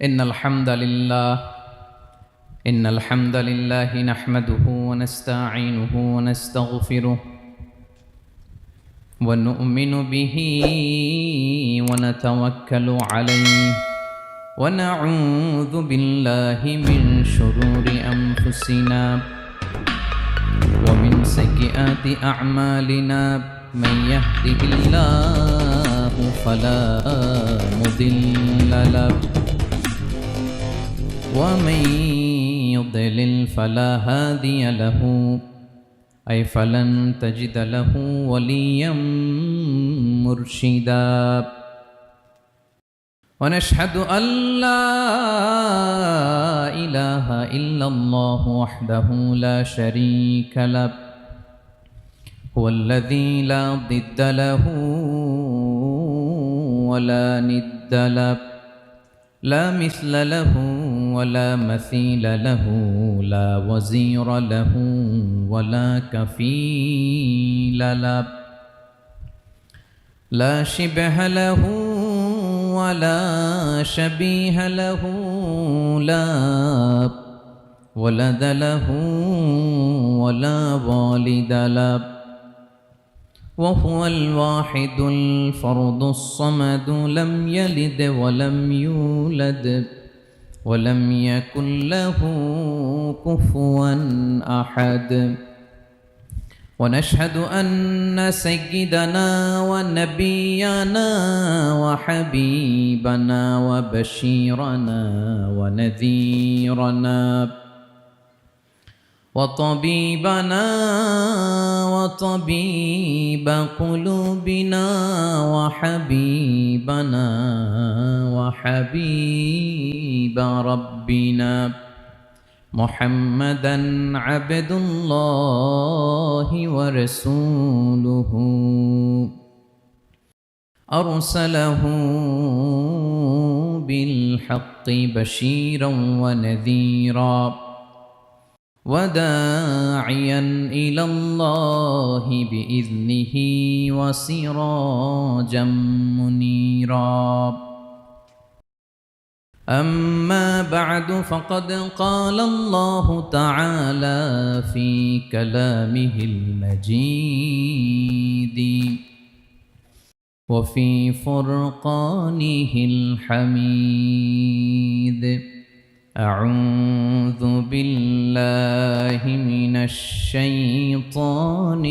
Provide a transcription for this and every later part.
إن الحمد لله نحمده ونستعينه ونستغفره ونؤمن به ونتوكل عليه ونعوذ بالله من شرور أنفسنا ومن سيئات أعمالنا من يهده الله فلا مضل له ومن يضلل فلا هادي له أي فلن تجد له وليا مرشدا ونشهد أن لا إله إلا الله وحده لا شريك له هو الذي لا ضد له ولا ند له لا مثل له ولا مثيل له لا وزير له ولا كفيل له لا شبه له ولا شبيه له لا ولد له ولا والد له وهو الواحد الفرد الصمد لم يلد ولم يولد ولم يكن له كفوا أحد ونشهد أن سيدنا ونبينا وحبيبنا وبشيرنا ونذيرنا وطبيبنا وطبيب قلوبنا وحبيبنا وحبيب ربنا محمدا عبد الله ورسوله أرسله بالحق بشيرا ونذيرا وداعيا إلى الله بإذنه وسراجا منيرا أما بعد فقد قال الله تعالى في كلامه المجيد وفي فرقانه الحميد أعوذ بالله من الشيطان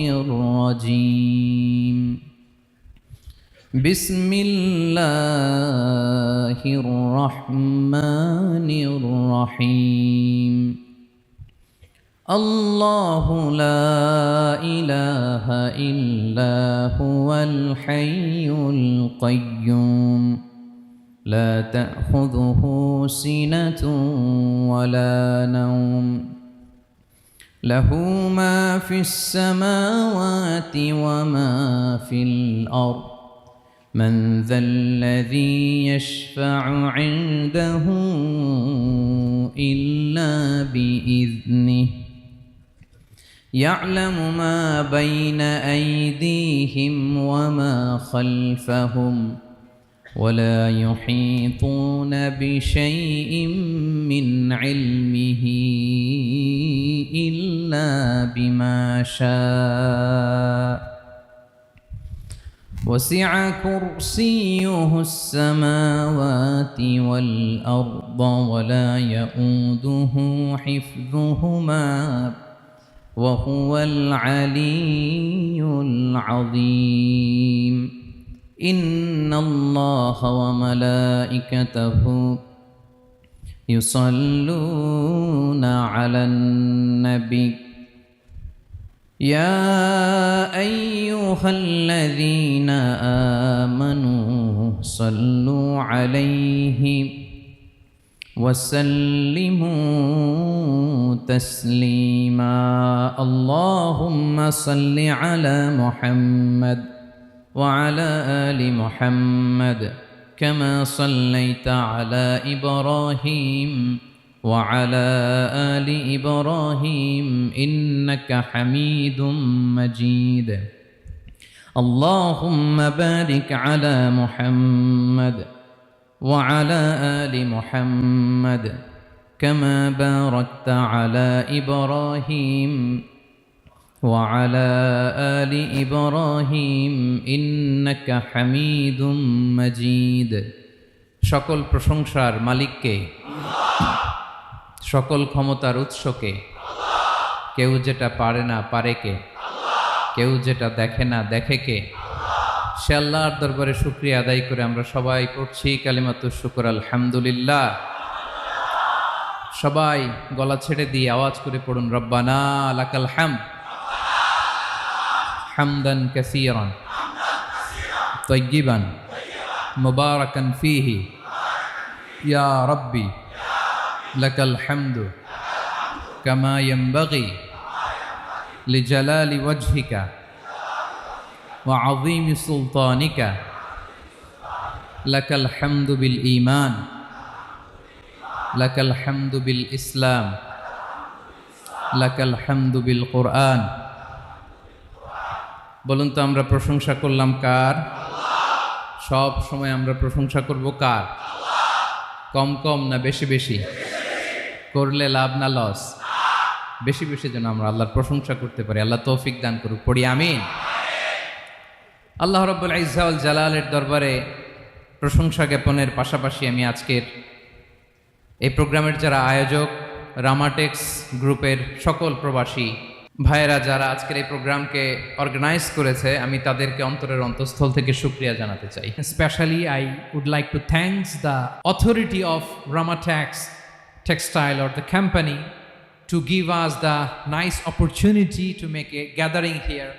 الرجيم بسم الله الرحمن الرحيم الله لا إله إلا هو الحي القيوم لا تأخذه سنة ولا نوم له ما في السماوات وما في الأرض من ذا الذي يشفع عنده إلا بإذنه يعلم ما بين أيديهم وما خلفهم ولا يحيطون بشيء من علمه إلا بما شاء وسع كرسيه السماوات والأرض ولا يؤوده حفظهما وهو العلي العظيم إن الله وملائكته يصلون على النبي يا أيها الذين آمنوا صلوا عليه وسلموا تسليما اللهم صل على محمد وعلى آل محمد كما صليت على إبراهيم وعلى آل إبراهيم إنك حميد مجيد اللهم بارك على محمد وعلى آل محمد كما باركت على إبراهيم وعلى آل إبراهيم إنك حميد مجيد সকল প্রশংসার মালিককে, সকল ক্ষমতার উৎসকে, কেউ যেটা পারে না পারে কে, কেউ যেটা দেখে না দেখে কে, সে আল্লাহর দরবারে শুকরিয়া আদায় করে আমরা সবাই পড়ছি কালিমাতুশ শুকর আলহামদুলিল্লাহ। সবাই গলা ছেড়ে দিয়ে আওয়াজ করে পড়ুন, রব্বানা লাকাল হামদ হামদান কাসীরান তাইয়িবান মুবারাকান ফীহি ইয়া রাব্বি লাকাল হামদু কামা ইয়ানবাগি লিজালালি ওয়াজহিকা ওয়া আযীমি সুলতানিকা লাকাল হামদু বিল ঈমান লাকাল হামদু বিল ইসলাম লাকাল হামদু বিল কুরআন। বলুন তো আমরা প্রশংসা করলাম কার? সব সময় আমরা প্রশংসা করব কার? কম কম না বেশি বেশি? করলে লাভ না লস? বেশি বেশি যেন আমরা আল্লাহর প্রশংসা করতে পারি। আল্লাহ তৌফিক দান করুক, পড়ি আমিন। আল্লাহ রাব্বুল ইজ্জা ওয়াল জালালের দরবারে প্রশংসা জ্ঞাপনের পাশাপাশি আমি আজকের এই প্রোগ্রামের যারা আয়োজক, রামাটেক্স গ্রুপের সকল প্রবাসী ভাইয়েরা যারা আজকের এই প্রোগ্রামকে অর্গানাইজ করেছে, আমি তাদেরকে অন্তরের অন্তঃস্থল থেকে শুকরিয়া জানাতে চাই। Especially, I would like to thank the authority of Ramatex Textile or the company to give us the nice opportunity to make a gathering here.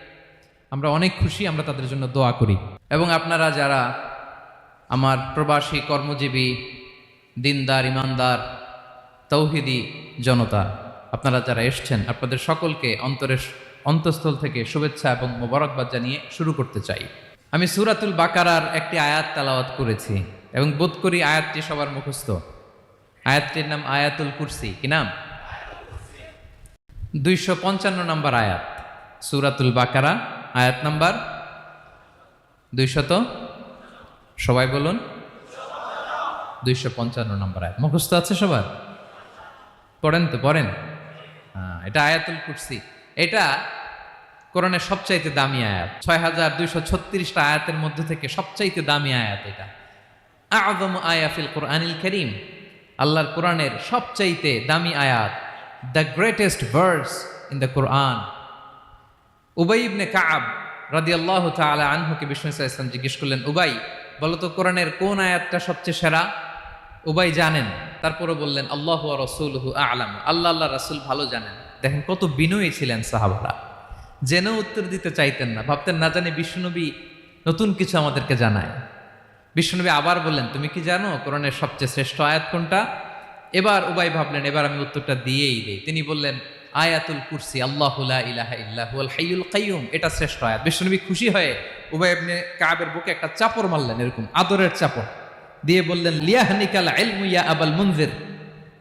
আমরা অনেক খুশি, আমরা তাদের জন্য দোয়া করি। এবং আপনারা যারা আমার প্রবাসী কর্মজীবী দিনদার ইমানদার তৌহিদি জনতা, আপনারা যারা এসছেন, আপনাদের সকলকে অন্তরের অন্তঃস্থল থেকে শুভেচ্ছা এবং মোবারকবাদ জানিয়ে শুরু করতে চাই। আমি সূরাতুল বাকারার একটি আয়াত তেলাওয়াত করেছি এবং বোধ করি আয়াতটি সবার মুখস্থ। আয়াতটির নাম আয়াতুল কুরসি। কি নাম? 255 নম্বর আয়াত, সূরাতুল বাকারা, আয়াত নাম্বার 200। সবাই বলুন, 255 নম্বর আয়াত। মুখস্থ আছে সবার? পড়েন তো, পড়েন। এটা আয়াতুল কুরসি। এটা কোরআনের সবচাইতে দামি আয়াত। 6236টা আয়াতের মধ্যে থেকে সবচাইতে দামি আয়াত এটা। আযমু আয়া ফিল কুরআনিল কারীম, আল্লাহর কোরআনের সবচাইতে দামি আয়াত, the greatest verse in the Quran. Ubayy ibn Ka'b রাদিয়াল্লাহু তাআলা আনহুকে বিষ্ণু সাল্লাল্লাহু আলাইহি ওয়াসাল্লাম জিজ্ঞেস করলেন, উবাই বলো তো কোরআনের কোন আয়াতটা সবচেয়ে সেরা? উবাই জানেন, তারপরে বললেন আল্লাহু ওয়া রাসূলুহু আ'লাম, আল্লাহ আল্লাহ রাসূল ভালো জানেন। দেখেন কত বিনয়ী ছিলেন সাহাবারা, জেনেও উত্তর দিতে চাইতেন না, ভাবতেন না জানি বিশ্বনবী নতুন কিছু আমাদেরকে জানায়। বিশ্বনবী আবার বললেন, তুমি কি জানো কোরআনের সবচেয়ে শ্রেষ্ঠ আয়াত কোনটা? এবার উবাই ভাবলেন এবার আমি উত্তরটা দিয়েই দেই। তিনি বললেন আয়াতুল কুরসি, আল্লাহু লা ইলাহা ইল্লা হুয়াল হাইয়ুল কাইয়ুম, এটা শ্রেষ্ঠ আয়াত। বিশ্বনবী খুশি হয়ে উবাই ইবনে কাবের বুকে একটা চাপড় মারলেন, এরকম আদরের চাপড় দিয়ে বললেন, লিয়াহনিকাল ইলমু ইয়া আবুল মুনজির,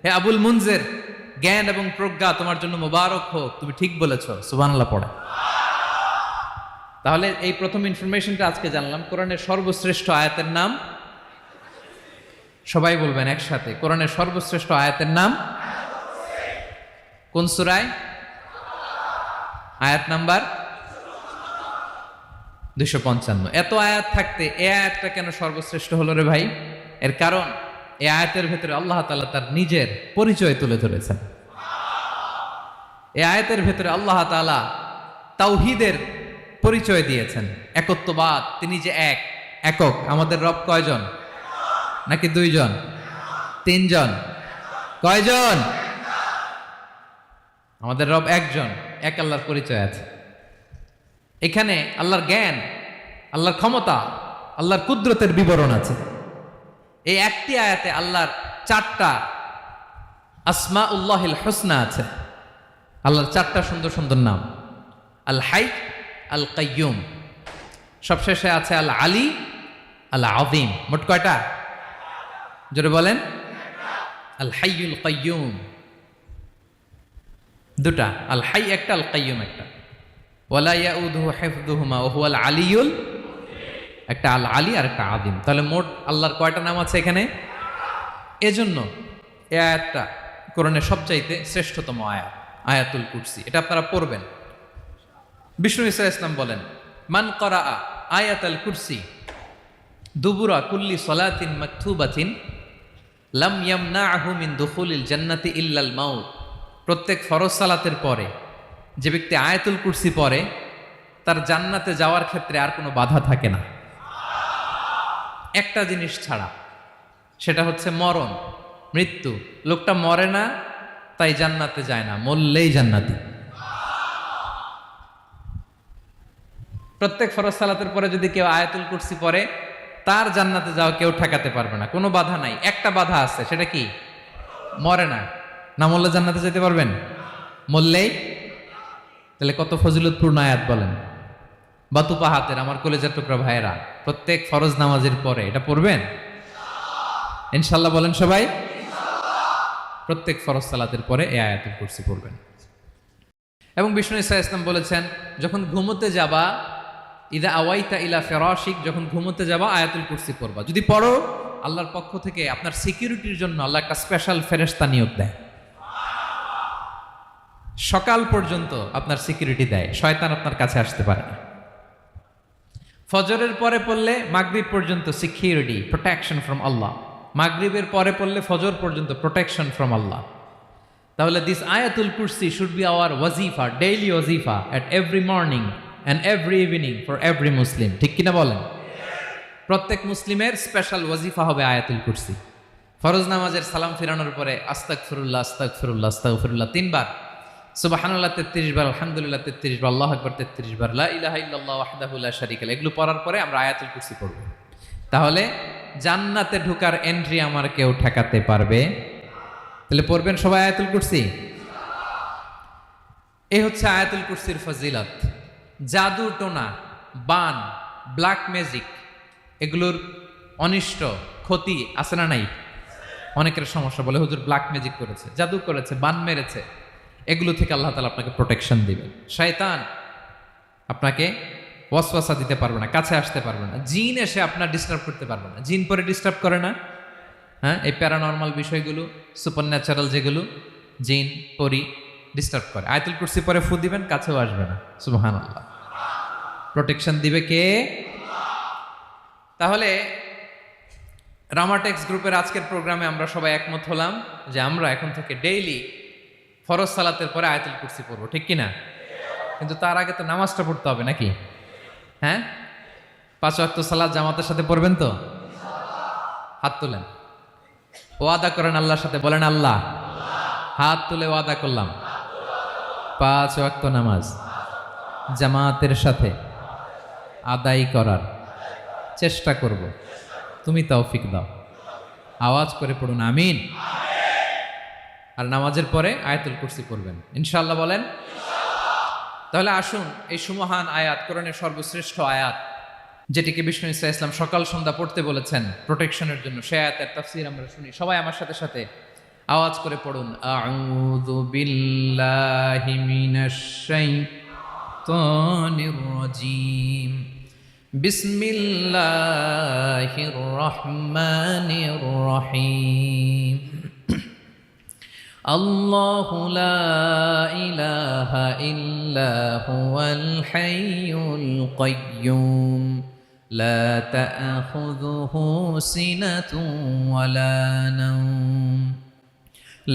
হে আবুল মুনজির, জ্ঞান এবং প্রজ্ঞা তোমার জন্য মোবারক হোক, তুমি ঠিক বলেছো। সুবহানাল্লাহ পড়ে। তাহলে এই প্রথম ইনফরমেশনটা আজকে জানলাম, কোরআনের সর্বশ্রেষ্ঠ আয়াতের নাম, সবাই বলবেন একসাথে, কোরআনের সর্বশ্রেষ্ঠ আয়াতের নাম কোন সূরায়? আয়াত নাম্বার 255। এত আয়াত থাকতে এই আয়াতটা কেন সর্বশ্রেষ্ঠ হলো রে ভাই? এর কারণ এই আয়াতের ভেতরে আল্লাহ তাআলা তার নিজের পরিচয় তুলে ধরেছেন। এই আয়াতের ভেতরে আল্লাহ তাআলা তাওহীদের পরিচয় দিয়েছেন, একত্ববাদ, তিনি যে একক। আমাদের রব কয়জন? নাকি দুইজন? তিনজন? কয়জন? আমাদের রব একজন, এক আল্লাহর পরিচয় আছে। এখানে আল্লাহর জ্ঞান, আল্লাহর ক্ষমতা, আল্লাহর কুদরতের বিবরণ আছে। এই একটি আয়াতে আল্লাহর 4টা আসমাউল্লাহিল হুসনা আছে। আল্লাহর 4টা সুন্দর সুন্দর নাম, আল হাই, আল কাইয়ুম, সবশেষে আছে আল আলী, আল আযীম। মোট কয়টা? জোরে বলেন। আল হাইয়ুল কাইয়ুম দুটা, আল হাই একটা, আল কাইয়ুম একটা। ওয়ালা ইয়াউদুহু হিফযুহুমা ওয়া হুয়াল আলিয়ুল, একটা আল আলী আর একটা আদিম। তাহলে মোট আল্লাহর কয়টা নাম আছে এখানে? এজন্য এই আয়াতটা কোরআনের সবচাইতে শ্রেষ্ঠতম আয়াত, আয়াতুল কুরসি। এটা আপনারা পড়বেন। বিষ্ণু ঈসা ইসলাম বলেন, মান করা আয়াতুল কুরসি দুবুরা কুল্লি সলাতিন মাকতুবাতিন লাম ইয়ামনাহু মিন দুখুলিল জান্নাতি ইল্লাল মাউত। প্রত্যেক ফরজ সালাতের পরে যে ব্যক্তি আয়াতুল কুরসি পড়ে তার জান্নাতে যাওয়ার ক্ষেত্রে আর কোনো বাধা থাকে না, একটা জিনিস ছাড়া, সেটা হচ্ছে মরণ, মৃত্যু। লোকটা মরে না তাই জান্নাতে যায় না, মরলেই জান্নাতি। প্রত্যেক ফরজ সালাতের পরে যদি কেউ আয়াতুল কুরসি পড়ে তার জান্নাতে যাওয়া কেউ ঠেকাতে পারবে না, কোনো বাধা নাই। একটা বাধা আছে, সেটা কি? মরে না। না মরলে জান্নাতে যেতে পারবেন? মরলেই। তাহলে কত ফজিলতপূর্ণ আয়াত বলেন। বাতুপা হাতের আমার কলেজের টুকরা ভাইয়েরা, প্রত্যেক ফরজ নামাজের পরে এটা পড়বেন ইনশাল্লাহ। বলেন সবাই, প্রত্যেক ফরজ সালাতের পরে এই আয়াতুল কুরসি পড়বেন। এবং বিষ্ণু ঈসা ইসলাম বলেছেন, যখন ঘুমোতে যাবা, ইদা আওয়াইতা ইলা ফিরাশিক, যখন ঘুমোতে যাবা আয়াতুল কুরসি পড়বা। যদি পড়ো, আল্লাহর পক্ষ থেকে আপনার সিকিউরিটির জন্য আল্লাহ একটা স্পেশাল ফেরেশতা নিয়োগ দেয়। সকাল পর্যন্ত আপনার সিকিউরিটি দেয়, শয়তান আপনার কাছে আসতে পারে না। ফজরের পরে পড়লে মাগরিব পর্যন্ত সিকিউরিটি, প্রোটেকশন ফ্রম আল্লাহ। মাগরিবের পরে পড়লে ফজর পর্যন্ত প্রোটেকশন ফ্রম আল্লাহ। তাহলে this Ayatul Kursi should be our wazifa, daily wazifa at every morning and every evening for every Muslim. ঠিক কিনা বলেন? প্রত্যেক মুসলিমের স্পেশাল ওয়াজিফা হবে আয়াতুল কুরসি। ফরজ নামাজের সালাম ফিরানোর পরে আস্তাগফিরুল্লাহ আস্তাগফিরুল্লাহ আস্তাগফিরুল্লাহ 3 বার, সুবহানাল্লাহ 33 বার, আলহামদুলিল্লাহ 33 বার, আল্লাহু আকবার 33 বার, লা ইলাহা ইল্লাল্লাহ ওয়াহদাহু লা শারীকা লাহু। এগুলো পড়ার পরে আমরা আয়াতুল কুরসি পড়ব। তাহলে জান্নাতে ঢোকার এন্ট্রি আমার কেউ ঠেকাতে পারবে? তাহলে পড়বেন সবাই আয়াতুল কুরসি। এই হচ্ছে আয়াতুল কুরসির ফজিলত। জাদু টোনা, বান, ব্ল্যাক ম্যাজিক, এগুলোর অনিষ্ট ক্ষতি আছে না নাই? অনেকের সমস্যা, বলে হুজুর ব্ল্যাক ম্যাজিক করেছে, জাদু করেছে, বান মেরেছে। এগুলো থেকে আল্লাহ তাআলা আপনাকে প্রোটেকশন দিবেন। শয়তান আপনাকে ওয়াসওয়াসা দিতে পারবে না, কাছে আসতে পারবে না। জিন এসে আপনার ডিস্টার্ব করতে পারবে না। জিন পরে ডিস্টার্ব করে না? হ্যাঁ, এই প্যারানর্মাল বিষয়গুলো, সুপার ন্যাচারাল যেগুলো, জিন পরি ডিস্টার্ব করে। আয়াতুল কুরসি পরে ফু দিবেন, কাছেও আসবে না। সুবহানাল্লাহ। প্রোটেকশন দিবে কে? তাহলে রামাটেক্স গ্রুপের আজকের প্রোগ্রামে আমরা সবাই একমত হলাম যে আমরা এখন থেকে ডেইলি ফরজ সালাতের পরে আয়াতুল কুরসি পড়বো, ঠিক কিনা? কিন্তু তার আগে তো নামাজটা পড়তে হবে নাকি? হ্যাঁ, 5 ওয়াক্ত সালাত জামাতের সাথে পড়বেন তো? হাত তুলেন, ওয়াদা করেন আল্লাহর সাথে, বলেন আল্লাহ, হাত তুলে ওয়াদা করলাম 5 ওয়াক্ত নামাজ জামাতের সাথে আদায় করার চেষ্টা করব, তুমি তৌফিক দাও। আওয়াজ করে পড়ুন আমিন। আর নামাজের পরে আয়াতুল কুরসি পড়বেন ইনশাআল্লাহ, বলেন। তাহলে আসুন এই সুমহান আয়াত, কোরআনের সর্বশ্রেষ্ঠ আয়াত, যেটিকে বিষ্ণু ঈসা ইসলাম সকাল সন্ধ্যা পড়তে বলেছেন প্রোটেকশনের জন্য, সে আয়াতের তাফসীর আমরা শুনি। সবাই আমার সাথে সাথে আওয়াজ করে পড়ুন, আউযু বিল্লাহি মিনাশ শাইতানির রাজীম, বিসমিল্লাহির রহমানির রহিম। আল্লাহু লা ইলাহা ইল্লা হুয়াল হাইয়ুল কাইয়্যুম লা তা'খুযুহু সিনাতুন ওয়ালা নাওম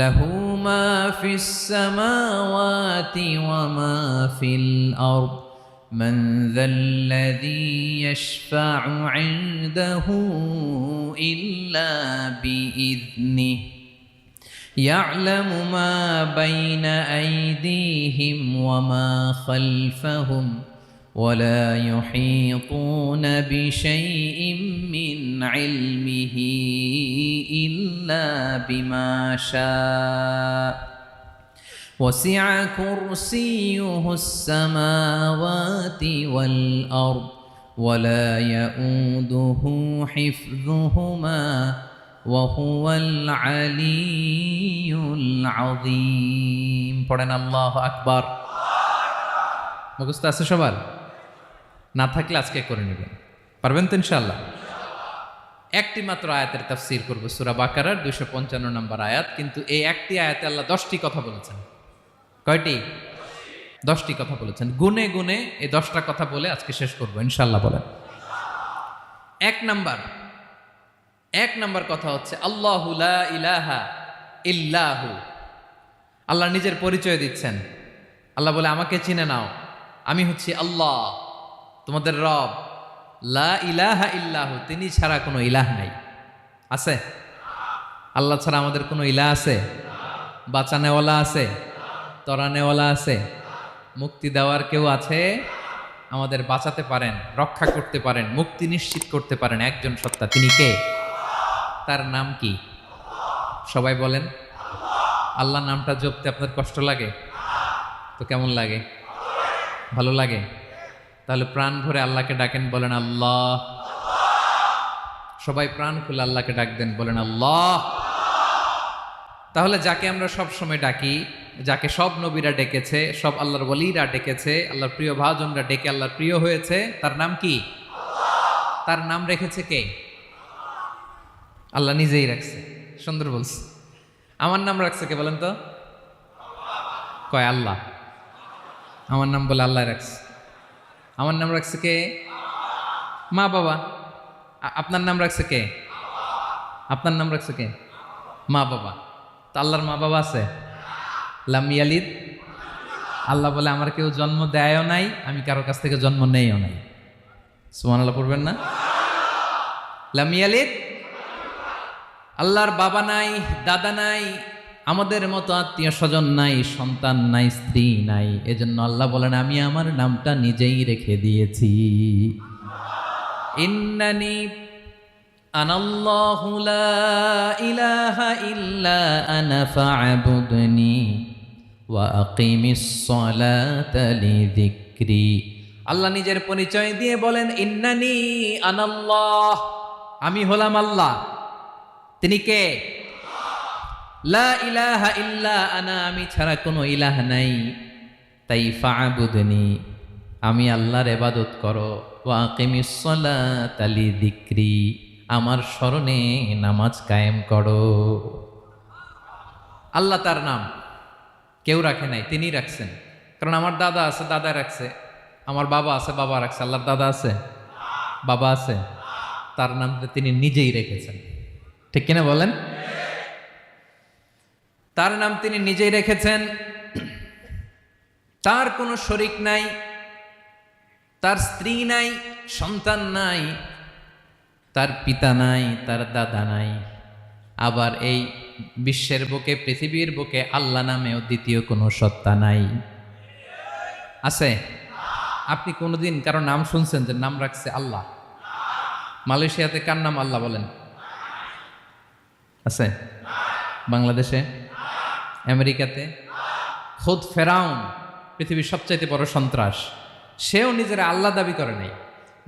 লাহু মা ফিস সামাওয়াতি ওয়া মা ফিল আরদ মান যাল্লাযী ইয়াশফা'ু 'ইনদাহু ইল্লা বিইذনিহি يعلم ما بين أيديهم وما خلفهم ولا يحيطون بشيء من علمه إلا بما شاء وسع كرسيه السماوات والأرض ولا يؤوده حفظهما وهو العلي العظيم। পড়েন আল্লাহু আকবার। মুখস্থ আছে সবার? না থাকলে আজকে করে নেবেন। পারবেন তো ইনশাআল্লাহ? একটি মাত্র আয়াতের তাফসীর করব, সূরা বাকারার 255 নম্বর আয়াত। কিন্তু এই একটি আয়াতে আল্লাহ 10টি কথা বলেছেন। কয়টি? 10টি কথা বলেছেন। গুনে গুনে এই 10টা কথা বলে আজকে শেষ করব ইনশাআল্লাহ। বলেন। এক নাম্বার কথা হচ্ছে আল্লাহু লা ইলাহা ইল্লাহু। আল্লাহ নিজের পরিচয় দিচ্ছেন। আল্লাহ বলে, আমাকে চিনে নাও, আমি হচ্ছি আল্লাহ, তোমাদের রব। লা ইলাহা ইল্লাহু, তিনি ছাড়া কোনো ইলাহ নাই। আছে? আল্লাহ ছাড়া আমাদের কোনো ইলাহ আছে? বাঁচানেওয়ালা আছে? তরানেওয়ালা আছে? মুক্তি দেওয়ার কেউ আছে? আমাদের বাঁচাতে পারেন, রক্ষা করতে পারেন, মুক্তি নিশ্চিত করতে পারেন একজন সত্তা। তিনি কে? তার নাম কি? সবাই বলেন। আল্লাহ নামটা জপতে আপনার কষ্ট লাগে? তো কেমন লাগে? ভালো লাগে? তাহলে প্রাণ ভরে আল্লাহকে ডাকেন, বলেন আল্লাহ। সবাই প্রাণ খুলে আল্লাহকে ডাক দেন, বলেন আল্লাহ। তাহলে যাকে আমরা সব সময় ডাকি, যাকে সব নবীরা ডেকেছে, সব আল্লাহর ওয়ালিরা ডেকেছে, আল্লাহর প্রিয় ভাজনরা ডেকে আল্লাহর প্রিয় হয়েছে, তার নাম কি? তার নাম রেখেছে কে? আল্লাহ নিজেই রাখছে। সুন্দর বলছে। আমার নাম রাখছে কে বলেন তো? কয় আল্লাহ। আমার নাম বলে আল্লাহ রাখছে। আমার নাম রাখছে কে? মা বাবা। আপনার নাম রাখছে কে? আপনার নাম রাখছে কে? মা বাবা। তো আল্লাহর মা বাবা আছে? লাম ইয়ালিদ। আল্লাহ বলে, আমার কেউ জন্ম দেয়ও নাই, আমি কারো কাছ থেকে জন্ম নেইও নাই। সুবহানাল্লাহ পড়বেন না? লাম ইয়ালিদ। আল্লাহর বাবা নাই, দাদা নাই, আমাদের মতো আত্মীয় স্বজন নাই, সন্তান নাই, স্ত্রী নাই। এজন্য আল্লাহ বলেন, আমি আমার নামটা নিজেই রেখে দিয়েছি। ইন্নানি আনাল্লাহু লা ইলাহা ইল্লা আনা ফা'বুদনি ওয়া আকিমিস সালাতা লিযিকরি। আল্লাহ নিজের পরিচয় দিয়ে বলেন, ইন্নানি আনাল্লাহ, আমি হলাম আল্লাহ। তিনি কে? লা ইলাহা ইল্লা আনা, আমি ছাড়া কোনো ইলাহ নাই। তাই ফা'বুদনি, আমি আল্লাহর ইবাদত করো। ওয়া আকিমিস সালাতা লিযিকরি, আমার স্মরণে নামাজ কায়েম করো। আল্লাহ তার নাম কেউ রাখে নাই, তিনি রাখছেন। কারণ আমার দাদা আছে, দাদা রাখছে। আমার বাবা আছে, বাবা রাখছে। আল্লাহর দাদা আছে? বাবা আছে? তার নামটা তিনি নিজেই রেখেছেন। ঠিক কিনা বলেন? তার নাম তিনি নিজেই রেখেছেন। তার কোনো শরীক নাই, তার স্ত্রী নাই, সন্তান নাই, তার পিতা নাই, তার দাদা নাই। আবার এই বিশ্বের বুকে, পৃথিবীর বুকে আল্লাহ নামেও দ্বিতীয় কোনো সত্তা নাই। আছে? আপনি কোনোদিন কারো নাম শুনছেন যে নাম রাখছে আল্লাহ? মালয়েশিয়াতে কার নাম আল্লাহ বলেন? আছে? বাংলাদেশে? আমেরিকাতে? খুদ ফেরাউন, পৃথিবীর সবচাইতে বড় সন্ত্রাস, সেও নিজের আল্লাহ দাবি করে নাই।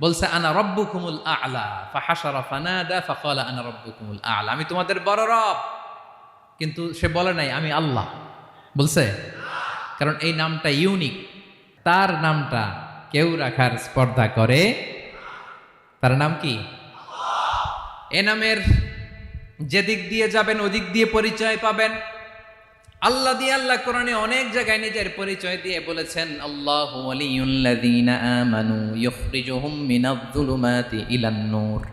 বলছে আনা রব্বুকুমুল আ'লা, ফাহাশারা ফানাদা ফাকালা আনা রব্বুকুমুল আ'লা, আমি তোমাদের বড় রব। কিন্তু সে বলে নাই আমি আল্লাহ। বলছে? কারণ এই নামটা ইউনিক। তার নামটা কেউ রাখার স্পর্ধা করে। তার নাম কি? এ নামের যেদিক দিয়ে যাবেন ওদিক দিয়ে পরিচয় পাবেন। আল্লাহ দিয়ে আল্লাহ কোরআনে অনেক জায়গায় নিজের পরিচয় দিয়ে বলেছেন, আল্লাহু ওয়ালিয়ুল্লাযীনা আমানু ইখরিজুহুম মিনায-যুলুমাতি ইলান-নূর।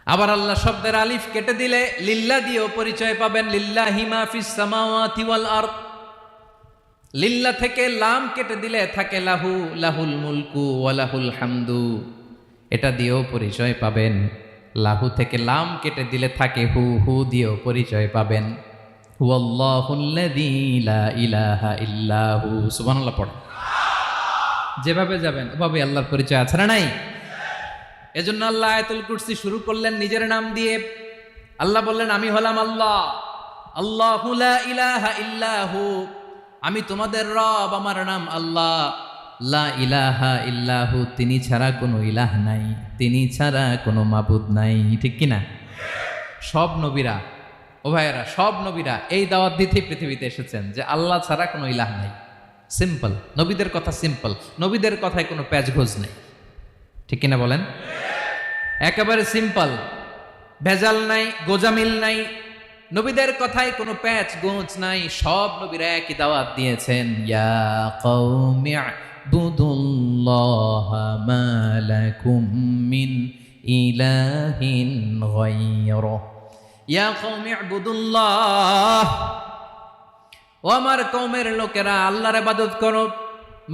আবার আল্লাহ শব্দের আলিফ কেটে দিলে লিল্লাহ দিয়েও পরিচয় পাবেন। লিল্লাহি মা ফিস সামাওয়াতি ওয়াল আরদ। লিল্লাহ থেকে লাম কেটে দিলে থাকে লাহু, লাহুল মুলকু ওয়া লাহুল হামদু, এটা দিয়েও পরিচয় পাবেন। লাহু থেকে লাম কেটে দিলে থাকে হু, হু দিয়েও পরিচয় পাবেন। হুয়াল্লাহুল্লাযী লা ইলাহা ইল্লাহু। সুবহানাল্লাহ পড়ে। যেভাবে যাবেন ওভাবে আল্লাহর পরিচয় আছে না নাই? এজন্য আল্লাহ আয়াতুল কুরসি শুরু করলেন নিজের নাম দিয়ে। আল্লাহ বললেন, আমি হলাম আল্লাহ। আল্লাহু লা ইলাহা ইল্লাহু, আমি তোমাদের রব, আমার নাম আল্লাহ। লা ইলাহা ইল্লাহু, তিনি ছাড়া কোনো ইলাহ নাই, তিনি ছাড়া কোনো মাবুদ নাই। ঠিক কিনা? সব নবীরা, ও ভাইয়েরা, সব নবীরা এই দাওয়াত দিতে পৃথিবীতে এসেছেন যে আল্লাহ ছাড়া কোনো ইলাহ নাই। সিম্পল। নবীদের কথা সিম্পল, নবীদের কথায় কোনো প্যাচগোজ নেই। ঠিক কিনা বলেন? একেবারে সিম্পল, ভেজাল নাই, গোজামিল নাই, নবীদের কথায় কোনো প্যাচ গোঁচ নাই। সব নবীরা একই দাওয়াত দিয়েছেন, ইয়া কওমি ইবুদুল্লাহা মা লাকুম মিন ইলাহিন গায়রুহ। ইয়া কওমি ইবুদুল্লাহ, ও আমার কওমের লোকেরা আল্লাহর ইবাদত করো।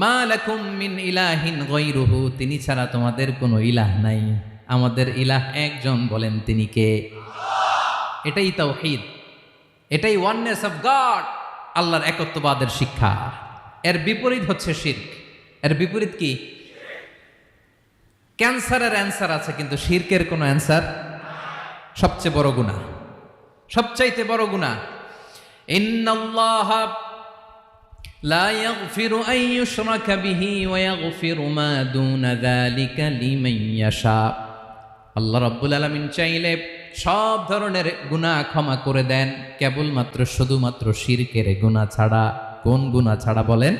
মা লাকুম মিন ইলাহিন গায়রুহু, তিনি ছাড়া তোমাদের কোনো ইলাহ নাই। আমাদের ইলাহ একজন, বলেন তিনি কে? এটাই তাওহীদ, এটাই ওয়াননেস অফ গড, আল্লাহর একত্ববাদের শিক্ষা। এর বিপরীত হচ্ছে শিরক। এর বিপরীত কি? ক্যান্সারের অ্যান্সার আছে, কিন্তু শিরকের কোনো অ্যান্সার। সবচেয়ে বড় গুনাহ, সবচাইতে বড় গুনাহ। ইন্নাল্লাহা লা ইয়াগফিরু আন ইউশরাকা বিহি ওয়া ইয়াগফিরু মা দুনা যালিকা লিমান ইয়াশা। আল্লাহ রাব্বুল আলামিন চাইলে সব ধরনের গুনাহ ক্ষমা করে দেন, কেবলমাত্র শুধুমাত্র শিরকের গুনাহ ছাড়া। কোন গুনাহ ছাড়া বলেন?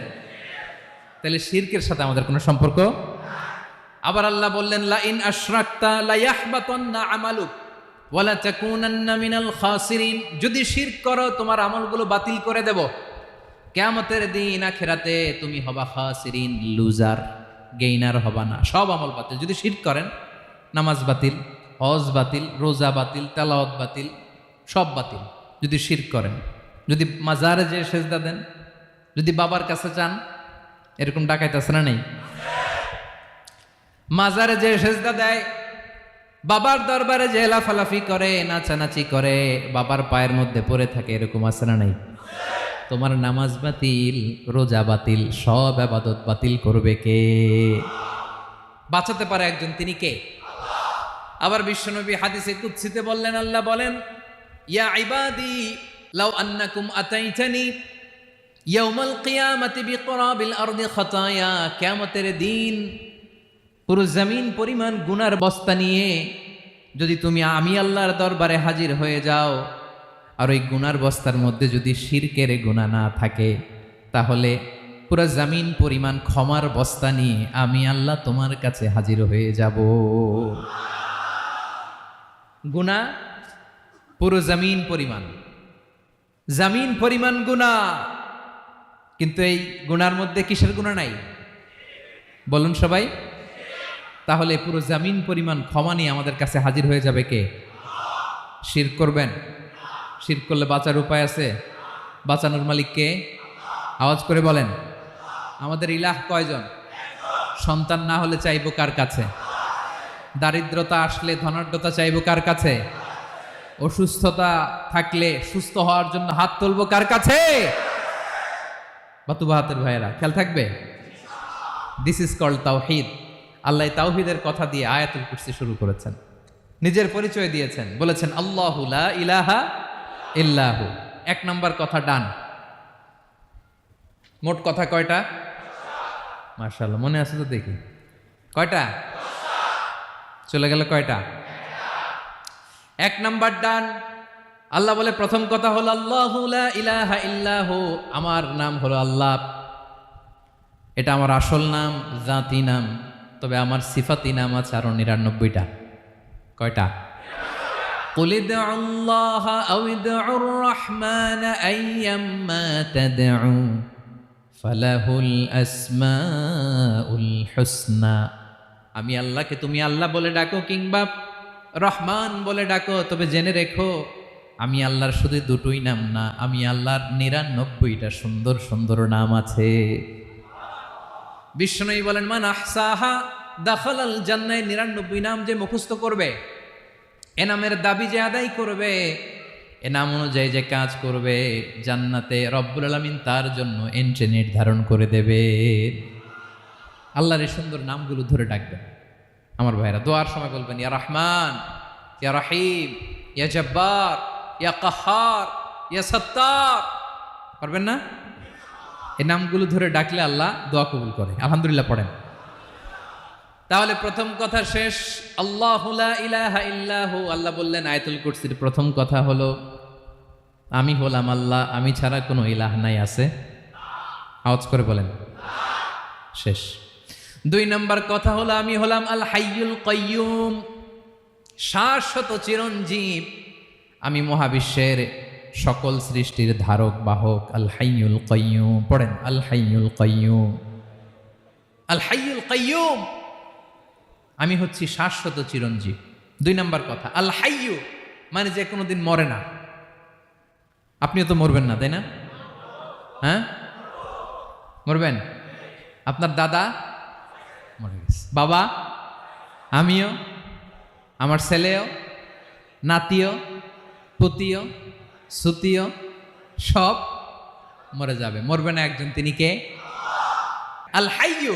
তাহলে শিরকের সাথে আমাদের কোনো সম্পর্ক। আবার আল্লাহ বললেন, লা ইন আশরাকতা লা ইয়াহবাতান্না আমালুক ওয়া লা তাকুনান্না মিনাল খাসিরিন। যদি শিরক করো তোমার আমলগুলো বাতিল করে দেব, কিয়ামতের দিন আখিরাতে তুমি হবা খাসিরিন, লুজার, গেইনার হবা না। সব আমল বাতিল। যদি শিরক করেন, নামাজ বাতিল, হজ বাতিল, রোজা বাতিল, তেলাওয়াত বাতিল, সব বাতিল যদি শিরক করেন। যদি মাজারে যে সেজদা দেন, যদি বাবার কাছে চান, এরকম ডাকাইত আছে না নেই? মাজারে যে সেজদা দেয়, বাবার দরবারে যে লাফালাফি করে, নাচানাচি করে, বাবার পায়ের মধ্যে পড়ে থাকে, এরকম আছে না নাই? তোমার নামাজ বাতিল, রোজা বাতিল, সব ইবাদত বাতিল করবে কে? বাঁচাতে পারে একজন, তিনি কে? আবার বিশ্বনবী হাদিসে কুদসিতে বললেন, আল্লাহ বলেন, ইয়া ইবাদি লাউ আন্নাকুম আতাইতানি ইয়াউমাল কিয়ামাতি বিকরাবিল আরদি খাতায়া। কিয়ামতের দিন পুরো জমিন পরিমাণ গুনার বস্তা নিয়ে যদি তুমি আমি আল্লাহর দরবারে হাজির হয়ে যাও, আর ওই গুনার বস্তার মধ্যে যদি শিরকের গুনাহ না থাকে, তাহলে পুরো জমিন পরিমাণ ক্ষমার বস্তা নিয়ে আমি আল্লাহ তোমার কাছে হাজির হয়ে যাব। গুনাহ পুরো জমিন পরিমাণ, জমিন পরিমাণ গুনাহ। কিন্তু এই গুনার মধ্যে কিসের গুনাহ নাই? বলুন সবাই। তাহলে পুরো জমিন পরিমাণ ক্ষমা নিয়ে আমাদের কাছে হাজির হয়ে যাবে কে? শিরক করবেন? শিরক করলে বাঁচার উপায় আছে? বাঁচানোর মালিক কে? আওয়াজ করে বলেন। আমাদের ইলাহ কয়জন? সন্তান না হলে চাইবো কার কাছে? দারিদ্রতা আসলে ধনাঢ্যতা চাইবো কার কাছে? অসুস্থতা থাকলে সুস্থ হওয়ার জন্য হাত তুলবো কার কাছে? বাতুবা হাতের ভাইয়েরা, খেয়াল থাকবে। This is called Tawheed. Allah তাওহীদের কথা দিয়ে আয়াতুল কুরসি শুরু করেছেন, নিজের পরিচয় দিয়েছেন, বলেছেন আল্লাহু লা ইলাহা ইল্লাহু। এক নম্বর কথা ডান। মোট কথা কয়টা? মাশাআল্লাহ, মনে আছে তো দেখি। কয়টা? চলে গেল কয়টা? এক নাম্বার ডান। আল্লাহ বলে প্রথম কথা হলো আল্লাহু লা ইলাহা ইল্লাহু, আমার নাম হলো আল্লাহ। এটা আমার আসল নাম, জাতি নাম। তবে আমার সিফাতি নাম আছে আরো ৯৯টা। কয়টা? কুল ইদউল্লাহা আও ইদউর রাহমান আইয়াম্মা তাদউ ফালাহুল আসমাউল হুসনা। আমি আল্লাহকে তুমি আল্লাহ বলে ডাকো কিংবা রহমান বলে ডাকো, তবে জেনে রেখো আমি আল্লাহর শুধু দুটোই নাম না, আমি আল্লাহর ৯৯টা সুন্দর সুন্দর নাম আছে। বিষ্ণুই বলেন, মান আহসাহা দাখালাল জান্নাহ। ৯৯ নাম যে মুখস্থ করবে, এ নামের দাবি যে আদায় করবে, এ নাম অনুযায়ী যে কাজ করবে, জান্নাতে রব্বুল আলামিন তার জন্য এন্ট্রি নির্ধারণ করে দেবে। আল্লাহর এই সুন্দর নামগুলো ধরে ডাকবেন। আমার ভাইরা, দোয়ার সময় বলবেন ইয়া রহমান, ইয়া রহিম, ইয়া জব্বার, ইয়া কাহার, ইয়া সত্তার। পারবেন না? এই নামগুলো ধরে ডাকলে আল্লাহ দোয়া কবুল করে। আলহামদুলিল্লাহ পড়েন। তাহলে প্রথম কথা শেষ। আল্লাহু লা ইলাহা ইল্লাহু। আল্লাহ বললেন আয়াতুল কুরসির প্রথম কথা হলো আমি হলাম আল্লাহ, আমি ছাড়া কোনো ইলাহ নাই। আছে? আওয়াজ করে বলেন। শেষ। ২ নম্বর কথা হলো আমি হলাম আল হাইয়ুল কাইয়ুম। শাশ্বত চিরঞ্জীব, আমি মহাবিশ্বের সকল সৃষ্টির ধারক বাহক। আল হাইয়ুল কাইয়ুম, পড়েন আল হাইয়ুল কাইয়ুম, আল হাইয়ুল কাইয়ুম, আমি হচ্ছি শাশ্বত চিরঞ্জীব। 2 নম্বর কথা, আল হাইয়ু মানে যে কোনোদিন মরে না। আপনিও তো মরবেন না, তাই না? হ্যাঁ, মরবেন। আপনার দাদা মরে গেছে, বাবা, আমিও, আমার ছেলেও, নাতিও, পুতিও, সুতিও, সব মরে যাবে। মরবে না একজন, তিনি কে? আল হাইয়ু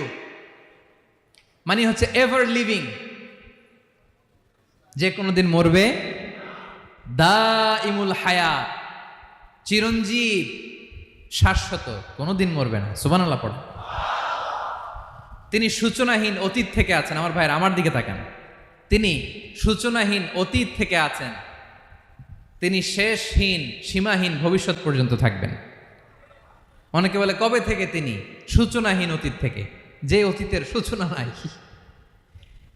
মানে হচ্ছে এভার লিভিং, যে কোনোদিন মরবে। দাইমুল হায়াত, চিরঞ্জীব, শাশ্বত, কোনোদিন মরবে না। সুবহানাল্লাহ পড়ে। তিনি সূচনাহীন অতীত থেকে আছেন। আমার ভাইয়ের, আমার দিকে তাকান। তিনি সূচনাহীন অতীত থেকে আছেন, তিনি শেষহীন সীমাহীন ভবিষ্যৎ পর্যন্ত থাকবেন। অনেকে বলে কবে থেকে? তিনি সূচনাহীন অতীত থেকে, যে অতীতের সূচনা নাই।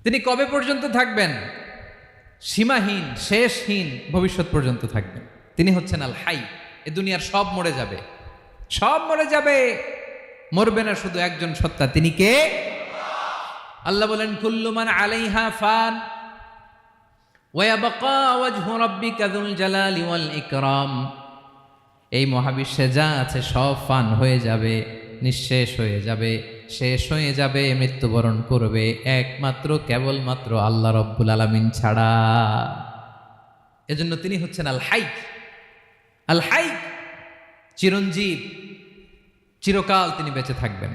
তিনি কবে পর্যন্ত থাকবেন? সীমাহীন শেষহীন ভবিষ্যৎ পর্যন্ত থাকবেন। তিনি হচ্ছেন আল হাই। এ দুনিয়ার সব মরে যাবে, সব মরে যাবে, মরবে না শুধু একজন সত্তা, তিনি কে? আল্লাহ বলেন কুল্লু মান আলাইহা ফান ওয়া ইয়াবকা ওয়াজহু রাব্বিকা যুল জালালি ওয়াল ইকরাম। এই মহাবিশ্বে যা আছে সব ফান হয়ে যাবে, নিঃশেষ হয়ে যাবে, শেষ হয়ে যাবে, মৃত্যুবরণ করবে, একমাত্র কেবলমাত্র আল্লাহ রব্বুল আলামিন ছাড়া। এজন্য তিনি হচ্ছেন আল হাই। আল হাই চিরঞ্জীব, চিরকাল তিনি বেঁচে থাকবেন।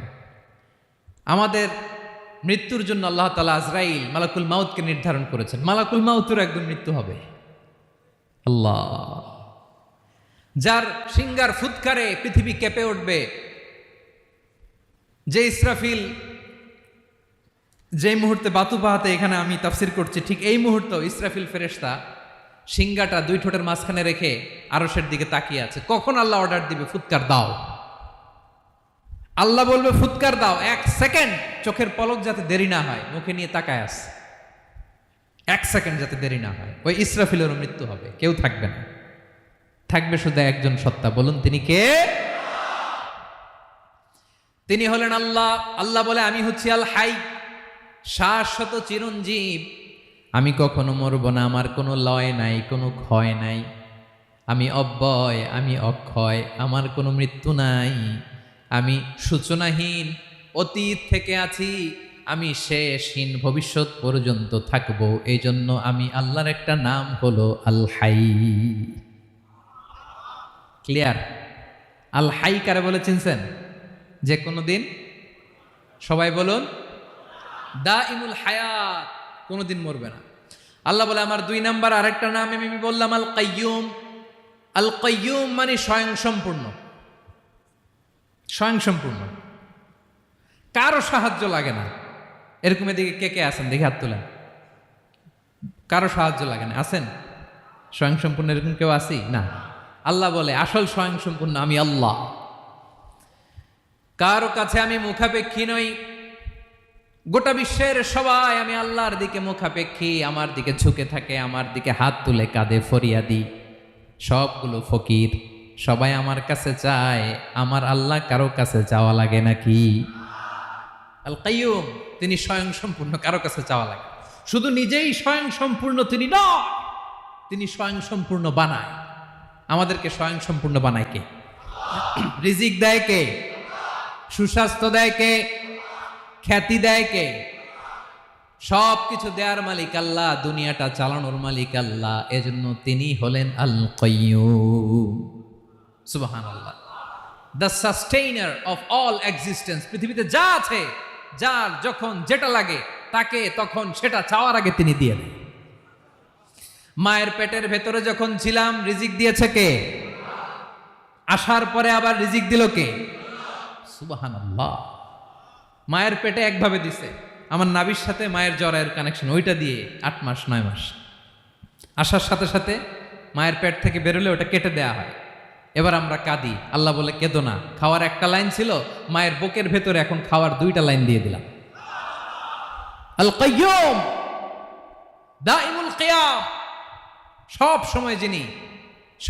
আমাদের মৃত্যুর জন্য আল্লাহ তাআলা আজরাইল মালাকুল মাউতকে নির্ধারণ করেছেন। মালাকুল মাউতের একদম মৃত্যু হবে। আল্লাহ, যার সিঙ্গার ফুৎকারে পৃথিবী কেঁপে উঠবে, যে ইসরাফিল যে মুহূর্তে বাতু পাহাতে এখানে আমি তাফসির করছি, ঠিক এই মুহূর্তে ইসরাফিল ফেরেশতা সিঙ্গাটা 2 ঠোঁটের মাঝখানে রেখে আরশের দিকে তাকিয়ে আছে। কখন আল্লাহ অর্ডার দিবে ফুৎকার দাও, আল্লাহ বলবে ফুৎকার দাও, 1 সেকেন্ড চোখের পলক যাতে দেরি না হয়, মুখে নিয়ে তাকায় আছে, 1 সেকেন্ড যাতে দেরি না হয়। ওই ইসরাফিলেরও মৃত্যু হবে, কেউ থাকবে না, থাকবে শুধু একজন সত্তা। বলুন তিনি কে? তিনি হলেন আল্লাহ। আল্লাহ বলে আমি হচ্ছি আল হাই, শাশ্বত চিরঞ্জীব, আমি কখনো মরব না, আমার কোনো লয় নাই, কোনো ক্ষয় নাই, আমি অব্যয়, আমি অক্ষয়, আমার কোনো মৃত্যু নাই, আমি সূচনাহীন অতীত থেকে আছি, আমি শেষহীন ভবিষ্যৎ পর্যন্ত থাকবো। এই জন্য আমি আল্লাহর একটা নাম হলো আল হাই। ক্লিয়ার? আল হাই কারে বলে চিনছেন? যে কোনো দিন, সবাই বলুন, দাইমুল হায়াত, কোনোদিন মরবে না। আল্লাহ বলে আমার 2 নাম্বার আরেকটা নাম আমি বললাম আল কাইয়ুম। আল কাইয়ুম মানে স্বয়ংসম্পূর্ণ, স্বয়ংসম্পূর্ণ, কারো সাহায্য লাগে না। এরকম এদিকে কে কে আছেন দেখে হাত তোলেন। কারো সাহায্য লাগে না, আছেন? স্বয়ংসম্পূর্ণ এরকম কেউ আছি না? আল্লাহ বলে আসল স্বয়ংসম্পূর্ণ আমি আল্লাহ। কারো কাছে আমি মুখাপেক্ষী নই। গোটা বিশ্বের সবাই আমি আল্লাহর দিকে মুখাপেক্ষী, আমার দিকে ঝুঁকে থাকে, আমার দিকে হাত তুলে কাঁদে ফরিয়াদি। সবগুলো ফকির, সবাই আমার কাছে চায়। আমার আল্লাহ কারো কাছে চাওয়া লাগে নাকি? আল কাইয়ুম, তিনি স্বয়ংসম্পূর্ণ, কারো কাছে চাওয়া লাগে। শুধু নিজেই স্বয়ংসম্পূর্ণ তিনি নয়, তিনি স্বয়ংসম্পূর্ণ বানায়। আমাদেরকে স্বয়ংসম্পূর্ণ বানায় কে? রিজিক দেয় কে? সুস্বাস্থ্য দেয় কে? খ্যাতি দেয় কে? সব কিছু দেওয়ার মালিক আল্লাহ, দুনিয়াটা চালানোর মালিক আল্লাহ। এজন্য তিনি হলেন আল কাইয়ুম। সুবহানাল্লাহ। The sustainer of all existence. পৃথিবীতে যা আছে, যার যখন যেটা লাগে তাকে তখন সেটা চাওয়ার আগে তিনি দিয়ে দেন। মায়ের পেটের ভেতরে যখন ছিলাম রিজিক দিয়েছে কে? আসার পরে আবার রিজিক দিল কে? সুবহানাল্লাহ। মায়ের পেটে একভাবে দিছে, আমার নাভির সাথে মায়ের জরায়ের কানেকশন, ওইটা দিয়ে 8 মাস 9 মাস। আসার সাথে সাথে মায়ের পেট থেকে বেরোলে ওটা কেটে দেয়া হয়। এবার আমরা কাঁদি, আল্লাহ বলে কেঁদো না, খাওয়ার একটা লাইন ছিল, মায়ের বুকের ভেতরে এখন খাওয়ার 2টা লাইন দিয়ে দিলাম। আল কাইয়ুম, দাইমুল কিয়াম, সব সময় যিনি,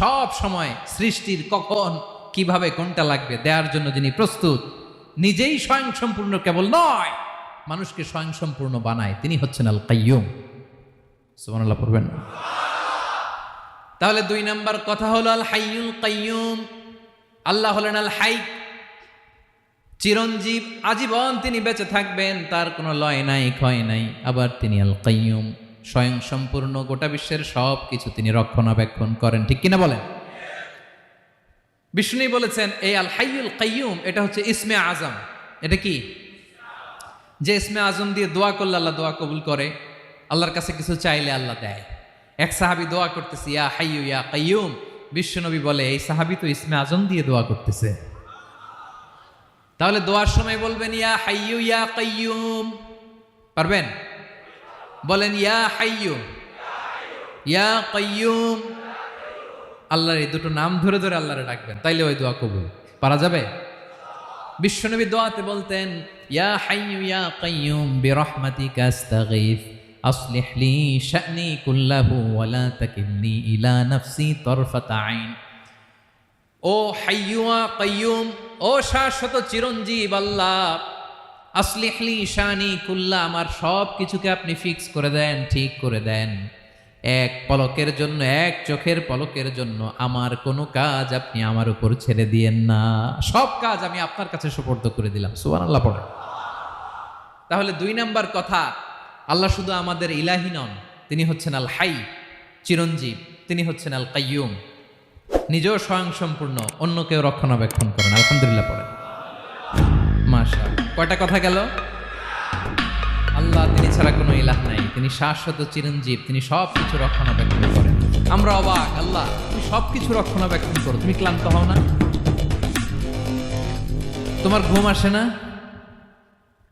সব সময় সৃষ্টির কখন কিভাবে কোনটা লাগবে দেওয়ার জন্য যিনি প্রস্তুত, নিজেই স্বয়ং সম্পূর্ণ কেবল নয়, মানুষকে স্বয়ং সম্পূর্ণ বানায়, তিনি হচ্ছেন আল কাইয়ুম। সুবহানাল্লাহ পড়বেন না? তাহলে 2 নাম্বার কথা হলো আল হাইয়ুল কাইয়ুম। আল্লাহ হলেন আল হাই, চিরঞ্জীব, আজীবন তিনি বেঁচে থাকবেন, তার কোনো লয় নাই, ক্ষয় নাই। আবার তিনি আল কাইয়ুম, স্বয়ং সম্পূর্ণ, গোটা বিশ্বের সব কিছু তিনি রক্ষণাবেক্ষণ করেন, ঠিক কিনা বলেন? বিষ্ণু বলেছেন এই আল হাইয়ুল কাইয়ুম এটা হচ্ছে ইসমে আজম। এটা কি? যে ইসমে আজম দিয়ে দোয়া করলে আল্লাহ দোয়া কবুল করে, আল্লাহর কাছে কিছু চাইলে আল্লাহ দেয়। এক সাহাবী দোয়া করতেছে ইয়া হাইয়ু ইয়া কাইয়ুম, বিশ্বনবী বলে এই সাহাবী তো ইসমে আজম দিয়ে দোয়া করতেছে। তাহলে দোয়ার সময় বলবেন ইয়া হাইয়ু ইয়া কাইয়ুম, পারবেন? বলেন ইয়া হাইয়ু ইয়া কাইয়ুম। আল্লাহর এই দুটো নাম ধরে ধরে আল্লাহরে ডাকবেন, তাইলে ওই দোয়া কবুল। পারা যাবে? বিশ্বনবী দোয়াতে বলতেন ইয়া হাইয়ু ইয়া কাইয়ুম বিরহমাতিকা আস্তাগীথ আসলিহ লি শা'নি কুল্লাহু ওয়া লা তাকিলনি ইলা নাফসি তারফাতা আইন। ও হাইয়ু ওয়া কাইয়ুম, ও শাশ্বত চিরঞ্জীব আল্লাহ, আসলিহ লি শা'নি কুল্লা, আমার সব কিছুকে আপনি ফিক্স করে দেন, ঠিক করে দেন। এক পলকের জন্য, এক চোখের পলকের জন্য আমার কোনো কাজ আপনি আমার উপর ছেড়ে দিয়েন না, সব কাজ আমি আপনার কাছে সুপর্দ করে দিলাম। সুবহানাল্লাহ পড়ে। তাহলে 2 নাম্বার কথা, আল্লাহ শুধু আমাদের ইলাহি নন, তিনি হচ্ছেন আল হাই, চিরঞ্জীব, তিনি হচ্ছেন আল কাইয়ুম, নিজেও স্বয়ং সম্পূর্ণ, অন্যকেও রক্ষণাবেক্ষণ করেন। আলহামদুলিল্লাহ পড়েন। মাশাআল্লাহ। কয়টা কথা গেল? আল্লাহ তিনি ছাড়া কোনো ইলাহ নাই, তিনি শাশ্বত চিরঞ্জীব, তিনি সব কিছু রক্ষণাবেক্ষণ করেন। আমরা অবাক, আল্লাহ তুমি সব কিছু রক্ষণাবেক্ষণ করো, তুমি ক্লান্ত হও না? তোমার ঘুম আসে না?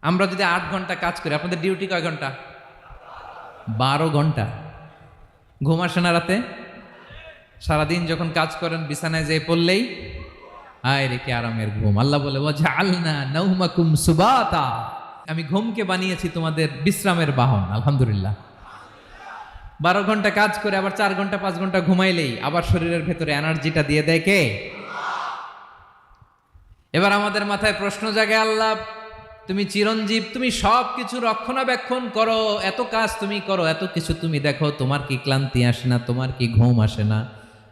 আমরা যদি 8 ঘন্টা কাজ করি, আপনাদের ডিউটি কয় ঘন্টা? 12 ঘন্টা। ঘুম আসে না রাতে? সারাদিন যখন কাজ করেন বিছানায় যেয়ে পড়লেই আয় রে কি আরামের ঘুম। আল্লাহ বলে ওয়াজআলনা নাওমাকুম সুবাতা, আমি ঘুমকে বানিয়েছি তোমাদের বিশ্রামের বাহন। আলহামদুলিল্লাহ। 12 ঘন্টা কাজ করে আবার 4 ঘন্টা 5 ঘন্টা ঘুমাইলেই আবার শরীরের ভেতরে এনার্জিটা দিয়ে দেয় কে? এবার আমাদের মাথায় প্রশ্ন জাগে, আল্লাহ তুমি চিরঞ্জীব, তুমি সব কিছু রক্ষণাবেক্ষণ করো, এত কাজ তুমি করো, এত কিছু তুমি দেখো, তোমার কি ক্লান্তি আসে না? তোমার কি ঘুম আসে না?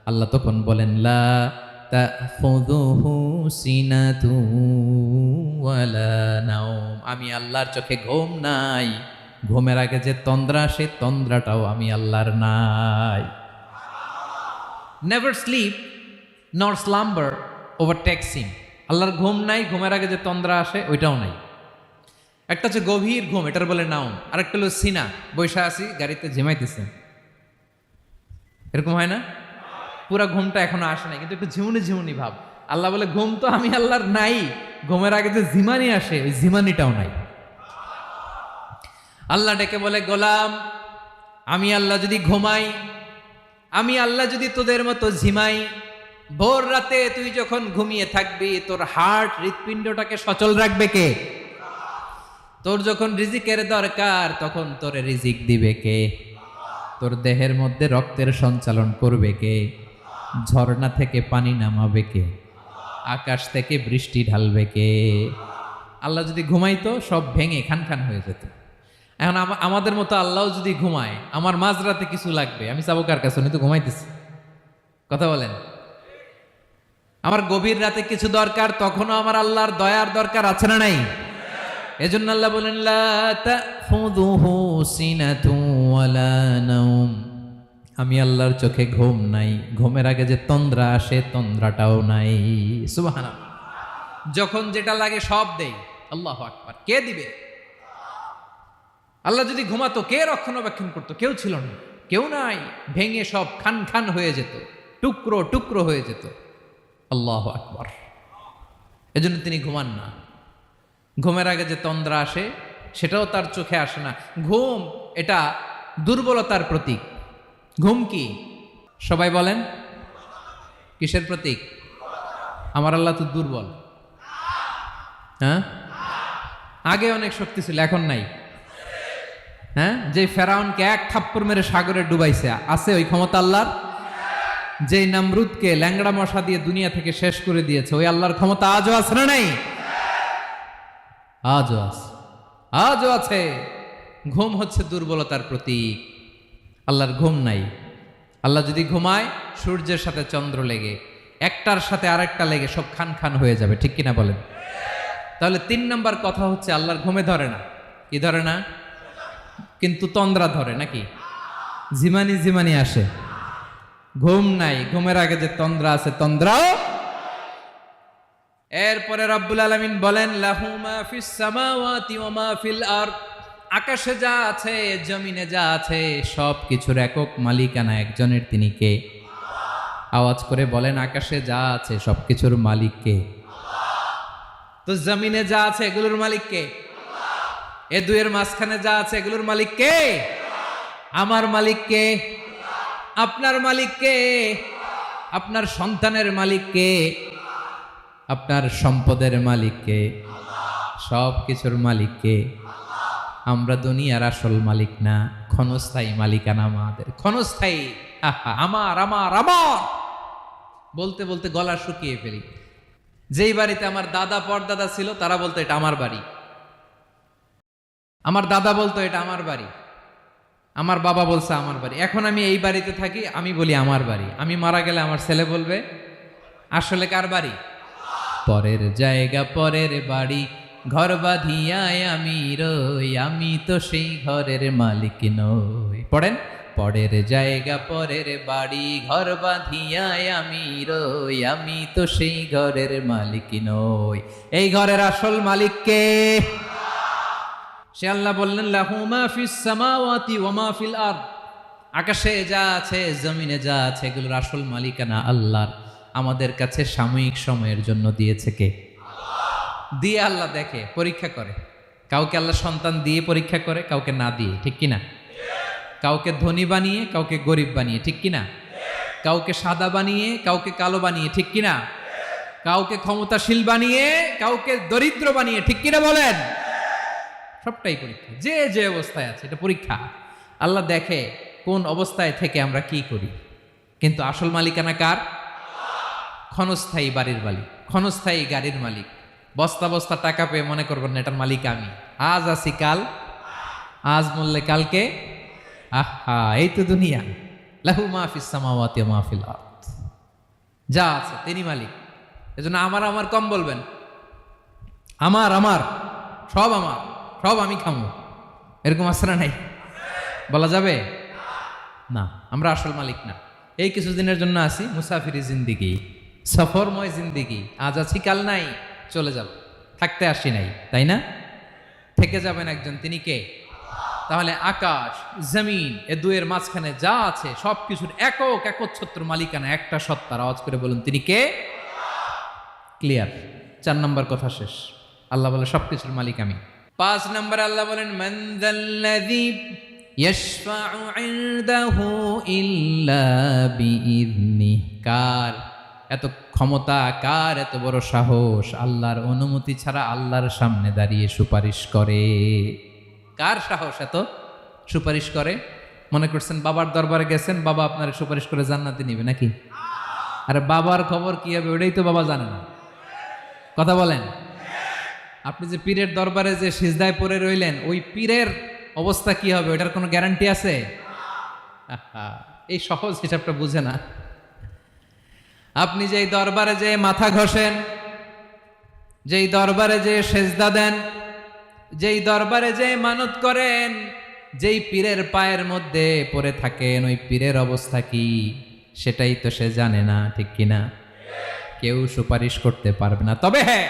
আল্লাহ তখন বলেন লা তাখুযুহু সিনাতু ওয়ালা নাওম, আমি আল্লাহর চোখে ঘুম নাই, ঘুমের আগে যে তন্দ্রা, সে তন্দ্রাটাও আমি আল্লাহর নাই। নেভার স্লিপ নর স্লাম্বার ওভারটেকস হিম, আল্লাহর ঘুম নাই, ঘুমের আগে যে তন্দ্রা আসে ওইটাও নাই। একটা হচ্ছে গভীর ঘুম, এটার বলে নাওম, আরেকটা হলো সিনা, বৈশা আছি গাড়িতে ঝিমাইতেছে, এরকম হয় না? পুরা ঘুমটা এখনো আসে নাই, কিন্তু একটু ঝিমুনি ঝিমুনি ভাব। আল্লাহ বলে ঘুম তো আমি আল্লাহর নাই, ঘুমের আগে যে ঝিমানি আসে ওই ঝিমানিটাও নাই। আল্লাহ ডেকে বলে গোলাম, আমি আল্লাহ যদি ঘুমাই, আমি আল্লাহ যদি তোদের মতো ঝিমাই, ভোর রাতে তুই যখন ঘুমিয়ে থাকবি, তোর হার্ট, হৃৎপিণ্ডটাকে সচল রাখবে কে? তোর যখন রিজিকের দরকার তখন তোরে রিজিক দিবে কে? তোর দেহের মধ্যে রক্তের সঞ্চালন করবে কে? ঝর্ণা থেকে পানি নামাবে কে? আকাশ থেকে বৃষ্টি ঢালবে কে? আল্লাহ যদি ঘুমাইতো সব ভেঙে খান খান হয়ে যেত। এখন আমাদের মতো আল্লাহ যদি ঘুমায়, আমার মাঝরাতে কিছু লাগবে, আমি যাবো কার কাছে? উনি তো ঘুমাইতেছে। কথা বলেন। আমার গভীর রাতে কিছু দরকার, তখনও আমার আল্লাহর দয়ার দরকার আছে না নাই? এজন্য আল্লাহ বলেন লা তাখুযুহু সিনাতু ওয়ালা নাওম, আমি আল্লাহর চোখে ঘুম নাই, ঘুমের আগে যে তন্দ্রা আসে তন্দ্রাটাও নাই। সুবহানাল্লাহ। যখন যেটা লাগে সব দেই। আল্লাহু আকবার। কে দিবে? আল্লাহ যদি ঘুমাতো কে রক্ষণাবেক্ষণ করতো? কেউ ছিল না, কেউ নাই, ভেঙে সব খান খান হয়ে যেত, টুকরো টুকরো হয়ে যেত। আল্লাহু আকবার। এজন্য তিনি ঘুমান না। ঘুমের আগে যে তন্দ্রা আসে সেটাও তার চোখে আসে না। ঘুম এটা দুর্বলতার প্রতীক। ঘুম কি? সবাই বলেন কিসের প্রতীক? আমার আল্লাহ তো দুর্বল। হ্যাঁ, আগে অনেক শক্তি ছিল, এখন নাই। হ্যাঁ, যে ফেরাউনকে এক থাপ্পড় মেরে সাগরে ডুবাইছে, আছে ওই ক্ষমতা আল্লাহর? যে নামরুদকে ল্যাংড়া মশা দিয়ে দুনিয়া থেকে শেষ করে দিয়েছে, ওই আল্লাহর ক্ষমতা আজও আছে না নাই? আজও আছে, আজও আছে। ঘুম হচ্ছে দুর্বলতার প্রতীক। আল্লাহর ঘুম নাই। আল্লাহ যদি ঘুমায়, সূর্যের সাথে চন্দ্র লেগে, একটার সাথে আরেকটা লেগে সব খান খান হয়ে যাবে, ঠিক কিনা বলেন? তাহলে 3 নাম্বার কথা হচ্ছে আল্লাহর ঘুমে ধরে না। কি ধরে না? কিন্তু তন্দ্রা ধরে নাকি? জিমানি জিমানি আসে। ঘুম নাই, ঘুমের আগে যে তন্দ্রা আছে, তন্দ্রাও। এরপরে রব্বুল আলামিন বলেন, লাহু মা ফিস সামাওয়াতি ওয়া মা ফিল আরদ, আকাশে যা আছে, জমিনে যা আছে, সব কিছুর একক মালিকানা একজনের। তিনি কে? আওয়াজ করে বলেন, আকাশে যা আছে সব কিছুর মালিক কে? তো জমিনে যা আছে এগুলোর মালিক কে? এ দুয়ের মাঝখানে যা আছে এগুলোর মালিক কে? আমার মালিক কে? আপনার মালিক কে? আপনার সন্তানের মালিক কে? আপনার সম্পদের মালিক কে? সব কিছুর মালিক কে? আমরা দুনিয়ার আসল মালিক না, ক্ষণস্থায়ী মালিকানা আমাদের। ক্ষণস্থায়ী। আমার আমার আমার বলতে বলতে গলা শুকিয়ে ফেলি। যেই বাড়িতে আমার দাদা পরদাদা ছিল, তারা বলতো এটা আমার বাড়ি। আমার দাদা বলতো এটা আমার বাড়ি, আমার বাবা বলছে আমার বাড়ি। এখন আমি এই বাড়িতে থাকি, আমি বলি আমার বাড়ি। আমি মারা গেলে আমার ছেলে বলবে আসলে কার বাড়ি? পরের জায়গা পরের বাড়ি, ঘর বাঁধিয়ায় আমি রই, আমি তো সেই ঘরের মালিক নই। পড়েন, পরের জায়গা পরের বাড়ি, ঘর বাঁধিয়ায় আমি রই, আমি তো সেই ঘরের মালিক নই। এই ঘরের আসল মালিক কে? সে আল্লাহ বললেন, লাহু মা ফিস সামাওয়াতি ওয়া মা ফিল আরদ, আকাশে যা আছে, জমিনে যা আছে, এগুলোর আসল মালিকানা আল্লাহর। আমাদের কাছে সাময়িক সময়ের জন্য দিয়েছে কে? দিয়ে আল্লাহ দেখে, পরীক্ষা করে। কাউকে আল্লাহ সন্তান দিয়ে পরীক্ষা করে, কাউকে না দিয়ে, ঠিক কিনা? কাউকে ধনী বানিয়ে, কাউকে গরিব বানিয়ে, ঠিক কিনা? কাউকে সাদা বানিয়ে, কাউকে কালো বানিয়ে, ঠিক কিনা? কাউকে ক্ষমতাশীল বানিয়ে, কাউকে দরিদ্র বানিয়ে, ঠিক কিনা বলেন? সবটাই পরীক্ষা। যে যে অবস্থায় আছে, এটা পরীক্ষা। আল্লাহ দেখে কোন অবস্থায় থেকে আমরা কি করি। কিন্তু আসল মালিকানা কার? ক্ষণস্থায়ী বাড়ির মালিক, ক্ষণস্থায়ী গাড়ির মালিক। বস্তা বস্তা টাকা পেয়ে মনে করবেন না এটার মালিক আমি। আজ আছি কাল, আজ মরলে কালকে। আহা, এই তো দুনিয়া। লাহু মা ফিস সামাওয়াতি ওয়া মা ফিল আরদ, যা আছে তিনি মালিক। এজন্য আমার আমার কম বলবেন। আমার আমার সব আমার, সব আমি খামো, এরকম আসরা নাই, বলা যাবে না। আমরা আসল মালিক না। এই কিছুদিনের জন্য আছি, মুসাফিরি জিন্দিগি, সফরময় জিন্দিগি। আজ আছি কাল নাই, চলে যাব। থাকতে আসি নাই, তাই না? থেকে যাবেন একজন, তিনি কে? তাহলে আকাশ জমিন এ দুয়ের মাঝখানে যা আছে সব কিছুর একক একচ্ছত্র মালিকানা একটা সত্তার। আওয়াজ করে বলুন, তিনি কে? ক্লিয়ার। 4 নম্বর কথা শেষ। আল্লাহ বলে সবকিছুর মালিক আমি। 5 নম্বর আল্লাহ বলেন, মান যাল্লাযী ইয়াশফাউ ইনদাহু ইল্লা বিইযনিহি, কার এত ক্ষমতা, কার এত বড় সাহস, আল্লাহর অনুমতি ছাড়া আল্লাহর সামনে দাঁড়িয়ে সুপারিশ করে? কার সাহস এত সুপারিশ করে? মনে করছেন বাবার দরবারে গেছেন, বাবা আপনার সুপারিশ করে জান্নাতে নিবে নাকি? আরে বাবার খবর কি হবে ওটাই তো বাবা জানে না। কথা বলেন। আপনি যে পীরের দরবারে যে সিজদায় পড়ে রইলেন, ওই পীরের অবস্থা কি হবে ওটার কোনো গ্যারান্টি আছে? এই সহজ হিসাবটা বুঝে না। আপনি যেই দরবারে যে মাথা ঘষেন, যেই দরবারে যে সেজদা দেন, যেই দরবারে যে মানত করেন, যেই পীরের পায়ের মধ্যে পড়ে থাকেন, ওই পীরের অবস্থা কি সেটাই তো সে জানে না, ঠিক কিনা? কেউ সুপারিশ করতে পারবে না। তবে হ্যাঁ,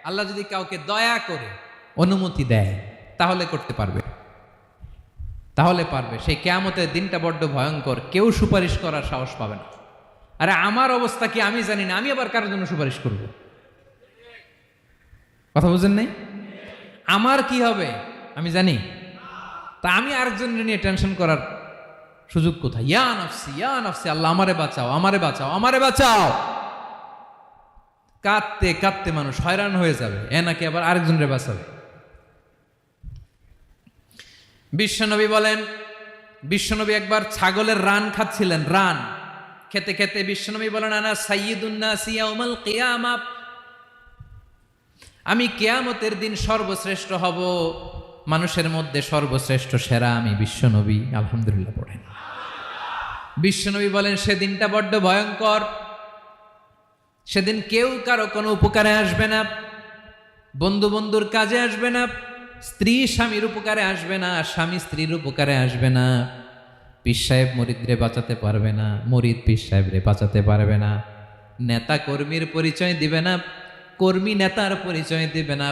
আল্লাহ যদি কাউকে দয়া করে অনুমতি দেয় তাহলে করতে পারবে, তাহলে পারবে। সেই কিয়ামতের দিনটা বড্ড ভয়ঙ্কর, কেউ সুপারিশ করার সাহস পাবে না। আরে আমার অবস্থা কি আমি জানি না, আমি আবার কারোর জন্য সুপারিশ করব? কথা বুঝেন নাই? আমার কি হবে আমি জানি, তা আমি আরেকজনের নিয়ে টেনশন করার সুযোগ কোথায়? ইয়া নাফসি, ইয়া নাফসি, আল্লাহ আমারে বাঁচাও, আমারে বাঁচাও, আমারে বাঁচাও। কাঁদতে কাঁদতে মানুষ হয়রান হয়ে যাবে, এ নাকি আবার আরেকজনের বাঁচাবে। বিশ্বনবী বলেন, বিশ্বনবী একবার ছাগলের রান খাচ্ছিলেন, রান খেতে খেতে বিশ্বনবী বলেন, আনা সাইয়্যিদুন নাসি ইয়াউমাল কিয়ামা, আমি কিয়ামতের দিন সর্বশ্রেষ্ঠ হব, মানুষের মধ্যে সর্বশ্রেষ্ঠ সেরা আমি বিশ্বনবী। আলহামদুলিল্লাহ পড়েন। বিশ্বনবী বলেন, সেদিনটা বড্ড ভয়ঙ্কর, সেদিন কেউ কারো কোনো উপকারে আসবে না, বন্ধু বন্ধুর কাজে আসবে না, স্ত্রী স্বামীর উপকারে আসবে না, স্বামী স্ত্রীর উপকারে আসবে না, পীর সাহেব মুরিদরে বাঁচাতে পারবে না, মুরিদ পীর সাহেবরে বাঁচাতে পারবে না, নেতা কর্মীর পরিচয় দিবে না, কর্মী নেতার পরিচয় দিবে না,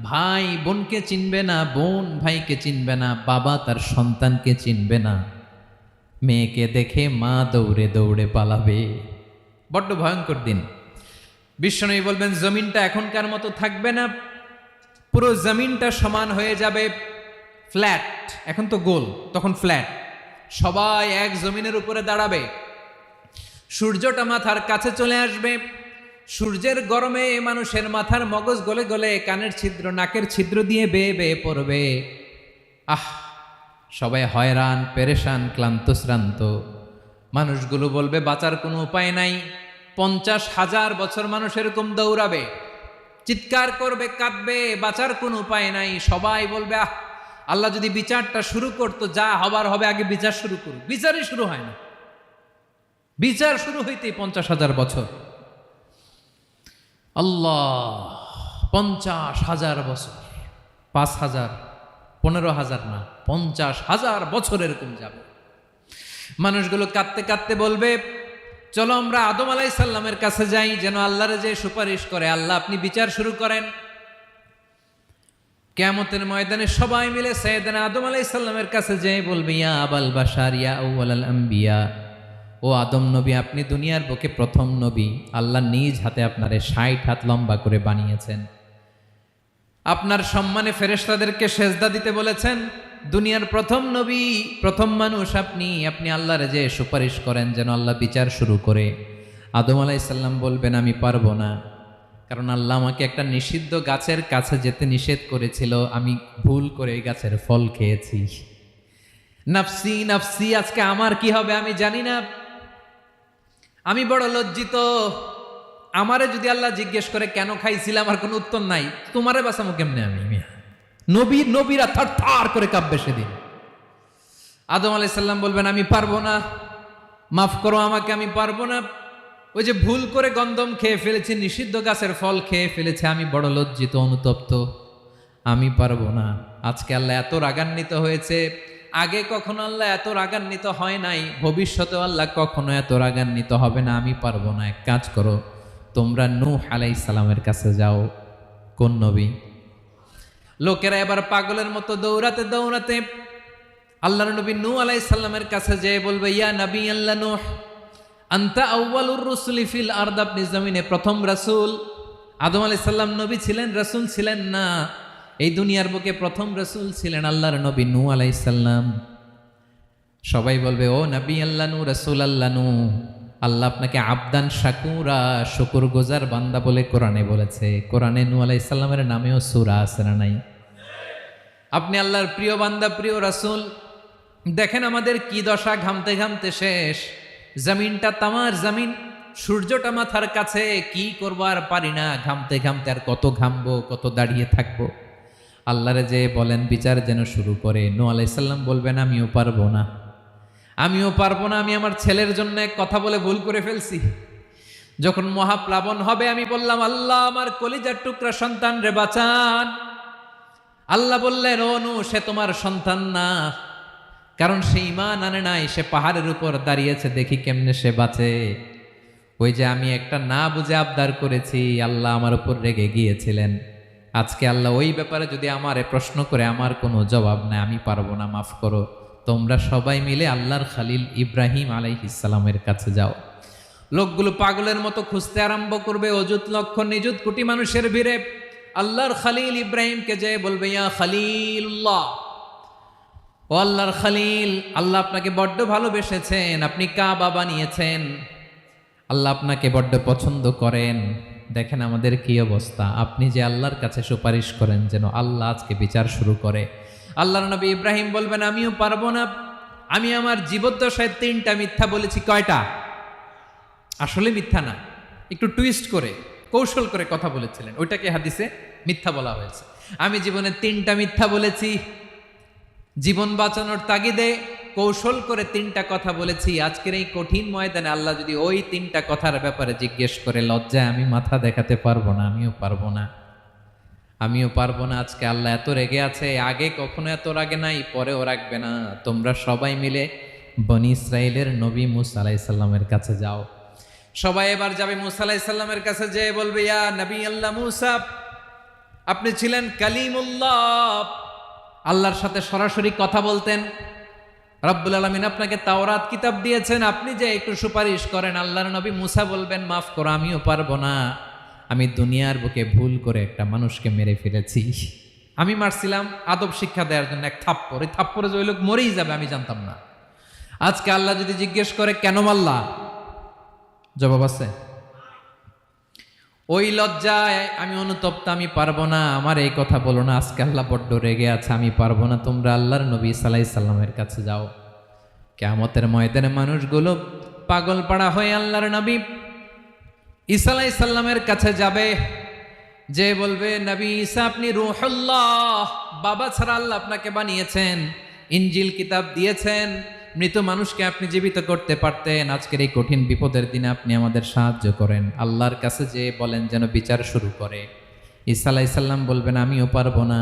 ভাই বোনকে চিনবে না, বোন ভাইকে চিনবে না, বাবা তার সন্তানকে চিনবে না, মেয়েকে দেখে মা দৌড়ে দৌড়ে পালাবে। বড্ড ভয়ঙ্কর দিন। বিশ্বনবী বলবেন, জমিনটা এখনকার মতো থাকবে না, পুরো জমিনটা সমান হয়ে যাবে, ফ্ল্যাট। এখন তো গোল, তখন ফ্ল্যাট। সবাই এক জমিনের উপরে দাঁড়াবে, সূর্যটা মাথার কাছে চলে আসবে, সূর্যের গরমে মানুষের মাথার মগজ গলে গলে কানের ছিদ্র নাকের ছিদ্র দিয়ে বেয়ে বেয়ে পড়বে। আহ, সবাই হয়রান, পেরেশান, ক্লান্ত শ্রান্ত। মানুষগুলো বলবে বাঁচার কোনো উপায় নাই। 50,000 বছর মানুষ এরকম দৌড়াবে, চিৎকার করবে, কাঁদবে, বাঁচার কোনো উপায় নাই। সবাই বলবে, আহ, আল্লাহ যদি বিচারটা শুরু করতো, যা হবার হবে, আগে বিচার শুরু করুক। বিচারই শুরু হয় না, বিচার শুরু হইতেই 50,000 বছর। আল্লাহ, 50,000 বছর, 5,000, 15,000 না, 50,000 বছর এরকম যাবে। মানুষগুলো কাঁদতে কাঁদতে বলবে, চলো আমরা আদম আলাইহিস সালামের কাছে যাই, যেন আল্লাহরে যে সুপারিশ করে, আল্লাহ আপনি বিচার শুরু করেন। কিয়ামতের ময়দানে সবাই মিলে সাইয়েদনা আদম আলাইহিস সালামের কাছে যেয়ে বলবে, ইয়া আবাল বাশার ইয়া আউয়ালাল আম্বিয়া, ও আদম নবী, আপনি দুনিয়ার বুকে প্রথম নবী, আল্লাহ নিজ হাতে আপনারে 60 হাত লম্বা করে বানিয়েছেন, আপনার সম্মানে ফেরেশতাদেরকে সেজদা দিতে বলেছেন, দুনিয়ার প্রথম নবী, প্রথম মানুষ আপনি, আপনি আল্লাহরে যে সুপারিশ করেন যেন আল্লাহ বিচার শুরু করে। আদম আলাইহিস সালাম বলবেন, আমি পারবো না, কারণ আল্লাহ আমাকে একটা নিষিদ্ধ গাছের কাছে যেতে নিষেধ করেছিল, আমি ভুল করে এই গাছের ফল খেয়েছি। নাফসি নাফসি, আজকে আমার কি হবে আমি জানি না, আমি বড় লজ্জিত। আমারে যদি আল্লাহ জিজ্ঞেস করে কেন খাইছিলাম, আমার কোনো উত্তর নাই, তোমারে বাঁচামো কেমনে আমি? নবীরা থার থার করে কাঁপবে সেদিন। আদম আলাইহিস সালাম বলবেন, আমি পারবো না, মাফ করো আমাকে, আমি পারবো না, ওই যে ভুল করে গন্ধম খেয়ে ফেলেছি, নিষিদ্ধ গাছের ফল খেয়ে ফেলেছে, আমি বড় লজ্জিত, অনুতপ্ত, আমি পারবো না। আজকে আল্লাহ এত রাগান্বিত হয়েছে, আগে কখনো আল্লাহ এত রাগান্বিত হয় নাই, ভবিষ্যতে আল্লাহ কখনো এত রাগান্বিত হবে না, আমি পারবো না। এক কাজ করো, তোমরা নূহ আলাইহিস সালামের কাছে যাও। কোন নবী? লোকেরা এবার পাগলের মতো দৌড়াতে দৌড়াতে আল্লাহর নবী নূহ আলাইহিস সালামের কাছে যেয়ে বলবে, ইয়া নবী আল্লাহ নূহ, আনতা আউয়ালুর রুসুলি ফিল আরদ, আপনি জমিনে প্রথম রাসূল। আদম আলাইহিস সালাম নবী ছিলেন, রাসূল ছিলেন না, এই দুনিয়ার বুকে প্রথম রাসূল ছিলেন আল্লাহর নবী নূহ আলাইহিস সালাম। সবাই বলবে, ও নবী আল্লাহ নূহ, রাসূল আল্লাহ নূহ, আল্লাহ আপনাকে আবদান শাকুরা, শুকর গুজার বান্দা বলে কোরআনে বলেছে। কোরআনে নূহ আলাইহিস সালামের নামেও সূরা আছে না নাই? আপনি আল্লাহর প্রিয় বান্দা, প্রিয় রাসূল। দেখেন আমাদের কি দশা, ঘামতে ঘামতে শেষ, জমিনটা তামার জমিন, সূর্যটা মাথার কাছে, কি করবো আর পারি না, ঘামতে ঘামতে আর কত ঘামবো, কত দাঁড়িয়ে থাকবো। আল্লাহরে যে বলেন বিচার যেন শুরু করে। নূহ আলাইহিস সালাম বলবেন, আমিও পারবো না, আমিও পারবো না, আমি আমার ছেলের জন্য কথা বলে ভুল করে ফেলছি। যখন মহাপ্লাবন হবে আমি বললাম, আল্লাহ আমার কলিজার টুকরা সন্তান রে বাঁচান। আল্লাহ বললেন, ও নূহ, সে তোমার সন্তান না, কারণ সে ঈমান আনে নাই, সে পাহাড়ের উপর দাঁড়িয়েছে, দেখি কেমনে সে বাঁচে। ওই যে আমি একটা না বুঝে আবদার করেছি, আল্লাহ আমার উপর রেগে গিয়েছিলেন। আজকে আল্লাহ ওই ব্যাপারে যদি আমারে প্রশ্ন করে, আমার কোনো জবাব নাই, আমি পারবো না, মাফ করো। তোমরা সবাই মিলে আল্লাহর খালিল ইব্রাহিম আলাইহিস সালামের কাছে যাও। লোকগুলো পাগলের মতো খুঁজতে আরম্ভ করবে, অযুত লক্ষ নিযুত কোটি মানুষের ভিড়ে আল্লাহর খালিল ইব্রাহিমকে যেয়ে বলবে, ইয়া খালিলুল্লাহ, ও আল্লাহর খালিল, আল্লাহ আপনাকে বড্ড ভালোবেসেছেন, আপনি কাবা বানিয়েছেন, আল্লাহ আপনাকে বড্ড পছন্দ করেন। দেখেন আমাদের কি অবস্থা, আপনি যে আল্লাহর কাছে সুপারিশ করেন যেন আল্লাহ আজকে বিচার শুরু করে, আল্লাহর নবী ইব্রাহিম বলবেন আমিও পারবো না, আমি আমার জীবদ্দশায় 3টা মিথ্যা বলেছি। কয়টা? আসলে মিথ্যা না, একটু টুইস্ট করে কৌশল করে কথা বলেছিলেন, ওইটাকে হাদিসে মিথ্যা বলা হয়েছে। আমি জীবনে 3টা মিথ্যা বলেছি, জীবন বাঁচানোর তাগিদে কৌশল করে 3টা কথা বলেছি। আজকের এই কঠিন ময়দানে আল্লাহ যদি ওই 3টা কথার ব্যাপারে জিজ্ঞেস করে, লজ্জায় আমি মাথা দেখাতে পারবো না, আমিও পারবো না, আমিও পারবো না। আজকে আল্লাহ এত রেগে আছে, আগে কখনো এত রাগে নাই, পরেও রাখবে না। তোমরা সবাই মিলে বনি ইসরাইলের নবী মুসা আলাইহিস সালামের কাছে যাও। সবাই এবার যাবে মুসা আলাইহিস সালামের কাছে, যেয়ে বলবে ইয়া নবী আল্লাহ মুসা, আপনি ছিলেন কালিমুল্লাহ, আল্লাহর সাথে সরাসরি কথা বলতেন। রব্বুল আলামিন আপনাকে তাওরাত কিতাব দিয়েছেন, আপনি যে একটু সুপারিশ করেন। আল্লাহর নবী মুসা বলবেন মাফ করো, আমিও পারবো না, আমি দুনিয়ার বুকে ভুল করে একটা মানুষকে মেরে ফেলেছি। আমি মারছিলাম আদব শিক্ষা দেওয়ার জন্য এক থাপ্পড়, এই থাপ্পড়ে যে ওই লোক মরেই যাবে আমি জানতাম না। আজকে আল্লাহ যদি জিজ্ঞেস করে কেন মারলা, জবাব আছে? ওই লজ্জায় আমি অনুতপ্ত, আমি পারবো না, আমার এই কথা বলো না। আজকে আল্লাহ বড্ড রেগে আছে, আমি পারবো না। তোমরা আল্লাহর নবী ঈসা আলাইহিস সালামের কাছে যাও। কিয়ামতের ময়দানে মানুষগুলো পাগল পাড়া হয়ে আল্লাহর নবী ঈসা আলাইহিস সালামের কাছে যাবে, যে বলবে নবী ঈসা আপনি রূহুল্লাহ, বাবা ছাড়া আল্লাহ আপনাকে বানিয়েছেন, ইনজিল কিতাব দিয়েছেন, মৃত মানুষকে আপনি জীবিত করতে পারতেন। আজকের এই কঠিন বিপদের দিনে আপনি আমাদের সাহায্য করেন। আল্লাহর কাছে যে বলেন যেন বিচার শুরু করে। ঈসা আলাইহিস সালাম বলবেন আমিও পারবো না,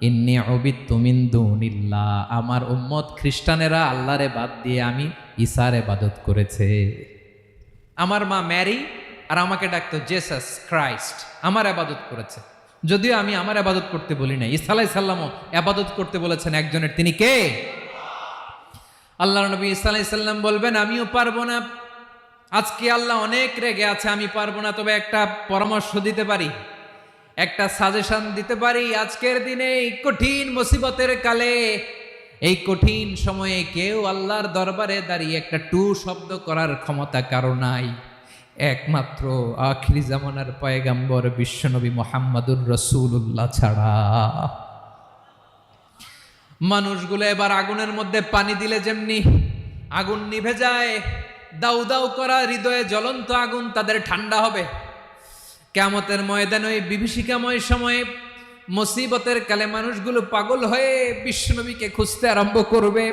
ইন্নী উবিদতু মিন দুনিল্লাহ, আমার উম্মত খ্রিস্টানেরা আল্লাহরে বাদ দিয়ে আমি ঈসার ইবাদত করেছে। আমার মা ম্যারি আর আমাকে ডাকতো জেসাস ক্রাইস্ট, আমার ইবাদত করেছে। যদিও আমি আমার ইবাদত করতে বলি না, ঈসা আলাইহিস সালামও ইবাদত করতে বলেছেন একজনের, তিনি কে? আল্লাহর নবী ঈসা আলাইহিস সালাম বলবেন আমিও পারবো না। আজকে আল্লাহ অনেক রেগে আছে, আমি পারবো না, তবে একটা পরামর্শ দিতে পারি, একটা সাজেশন দিতে পারি। আজকের দিনে এই কঠিন মুসিবতের কালে, এই কঠিন সময়ে কেউ আল্লাহর দরবারে দাঁড়িয়ে একটা টু শব্দ করার ক্ষমতা কারো নাই, একমাত্র আখিরি জামানার পয়গাম্বর বিশ্বনবী মুহাম্মাদুর রাসূলুল্লাহ ছাড়া। মানুষগুলো এবার আগুনের মধ্যে পানি দিলে যেমনি আগুন নিভে যায়, দাউ দাউ করা হৃদয়ে জ্বলন্ত আগুন তাদের ঠান্ডা হবে। কিয়ামতের ময়দানে ওই বিভীষিকাময় সময়ে মুসিবতের কালে মানুষগুলো পাগল হয়ে বিশ্বনবীকে খুঁজতে আরম্ভ করবে।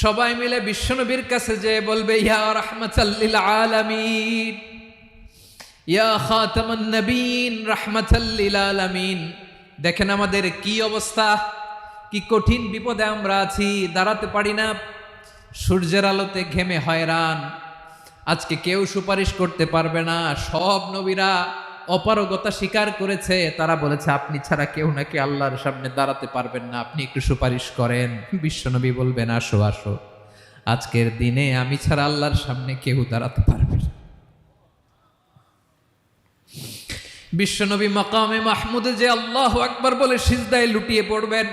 সবাই মিলে বিশ্বনবীর কাছে যেয়ে বলবে ইয়া রাহমাতাল লিল আলামিন, ইয়া খাতামান নবীন, রাহমাতাল লিল আলামিন। দেখেন আমাদের কি অবস্থা, কি কঠিন বিপদে আমরা আছি, দাঁড়াতে পারি না, সূর্যের আলোতে ঘেমে হয়রান। আজকে কেউ সুপারিশ করতে পারবে না। সব নবীরা অপারগতা স্বীকার করেছে, তারা বলেছে আপনি ছাড়া কেউ নাকি আল্লাহর সামনে দাঁড়াতে পারবেন না, আপনি একটু সুপারিশ করেন। বিশ্বনবী বলবেন আসো আসো, আজকের দিনে আমি ছাড়া আল্লাহর সামনে কেউ দাঁড়াতে পারবে না। বিশ্বনবী মাকামে মাহমুদে যে আল্লাহু আকবার বলে সিজদায় লুটিয়ে পড়বেন।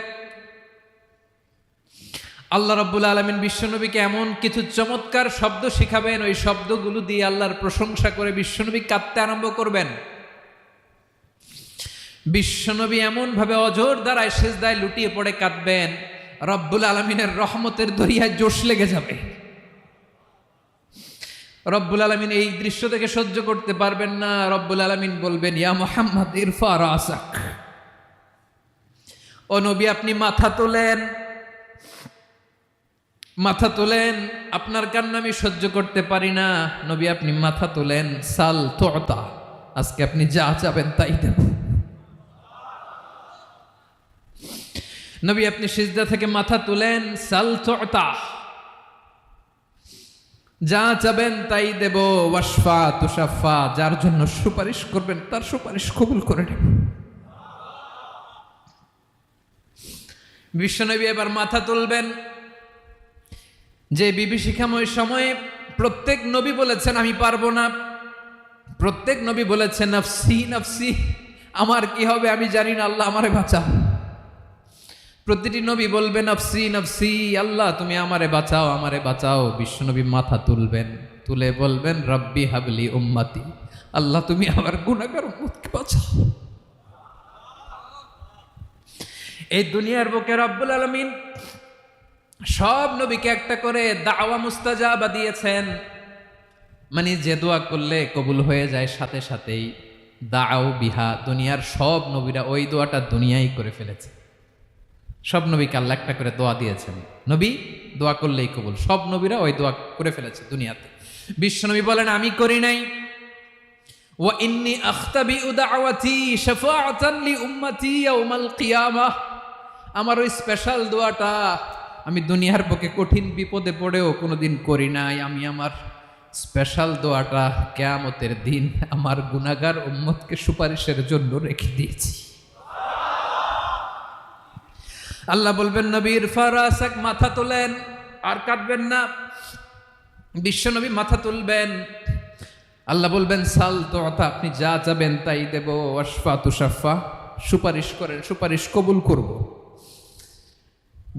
আল্লাহ রাব্বুল আলামিন বিশ্বনবীকে এমন কিছু চমৎকার শব্দ শিখাবেন, ওই শব্দগুলো দিয়ে আল্লাহর প্রশংসা করে বিশ্বনবী কাঁদতে আরম্ভ করবেন। বিশ্বনবী এমন ভাবে অজর দ্বারায় সিজদায় লুটিয়ে পড়ে কাঁদবেন, রব্বুল আলামিনের রহমতের দরিয়ায় জোশ লেগে যাবে। রব্বুল আলামিন এই দৃশ্য থেকে সহ্য করতে পারবেন না। রব্বুল আলামিন বলবেন ইয়া মুহাম্মদ ইরফা রাসাক, ও নবী আপনি মাথা তোলেন, মাথা তোলেন, আপনার কান্না আমি সহ্য করতে পারি না। নবী আপনি মাথা তোলেন, সাল তুতা, আজকে আপনি যা চাবেন তাই দেব। নবী আপনি সিজদা থেকে মাথা তুলেন, সাল তুতা, যা চাবেন তাই দেব। ওয়াশফা তুশাফা, যার জন্য সুপারিশ করবেন তার সুপারিশ কবুল করে নেব। বিশ্বনবী এবার মাথা তুলবেন। যে বিভীষিকাময় সময়ে প্রত্যেক নবী বলেছেন আমি পারবো না, প্রত্যেক নবী বলেছেন নফসি নফসি, আমার কি হবে আমি জানি না, আল্লাহ আমারে বাঁচাও। প্রতিটি নবী বলবে নফসি নফসি, আল্লাহ তুমি আমারে বাঁচাও, আমারে বাঁচাও। বিশ্বনবী মাথা তুলবেন, তুলে বলবেন রব্বি হাবলি উম্মতি, আল্লাহ তুমি আমার গুনাহগার উম্মতকে বাঁচাও। এই দুনিয়ার বুকে রব্বুল আলামিন সব নবীকে একটা করে দাওয়া মুস্তাজাবা দিয়েছেন, মানে যে দোয়া করলে কবুল হয়ে যায় সাথে সাথেই। দাও বিহা, দুনিয়ার সব নবীরা ওই দোয়াটা দুনিয়ায় করে ফেলেছে। সব নবীকে আল্লাহ একটা করে দোয়া দিয়েছেন, নবী দোয়া করলেই কবুল। সব নবীরা ওই দোয়া করে ফেলেছে দুনিয়াতে। বিশ্বনবী বলেন আমি করি নাই। ওয়া ইন্নী আখতাবিউ দাওয়াতি শাফাআতান লি উম্মতি ইয়াউমাল কিয়ামাহ, আমার ওই স্পেশাল দোয়াটা আমি দুনিয়ার বুকে কঠিন বিপদে পড়েও কোনোদিন করি নাই। আমি আমার স্পেশাল দোয়াটা কিয়ামতের দিন আমার গুনাহগার উম্মতকে সুপারিশের জন্য রেখে দিয়েছি। আল্লাহ বলবেন নবীর ফারাসাক, মাথা তোলেন, আর কাটবেন না। বিশ্বনবী মাথা তুলবেন, আল্লাহ বলবেন সাল তোতা, আপনি যা চাবেন তাই দেব। ওয়াশফা তুশাফা, সুপারিশ করেন, সুপারিশ কবুল করব।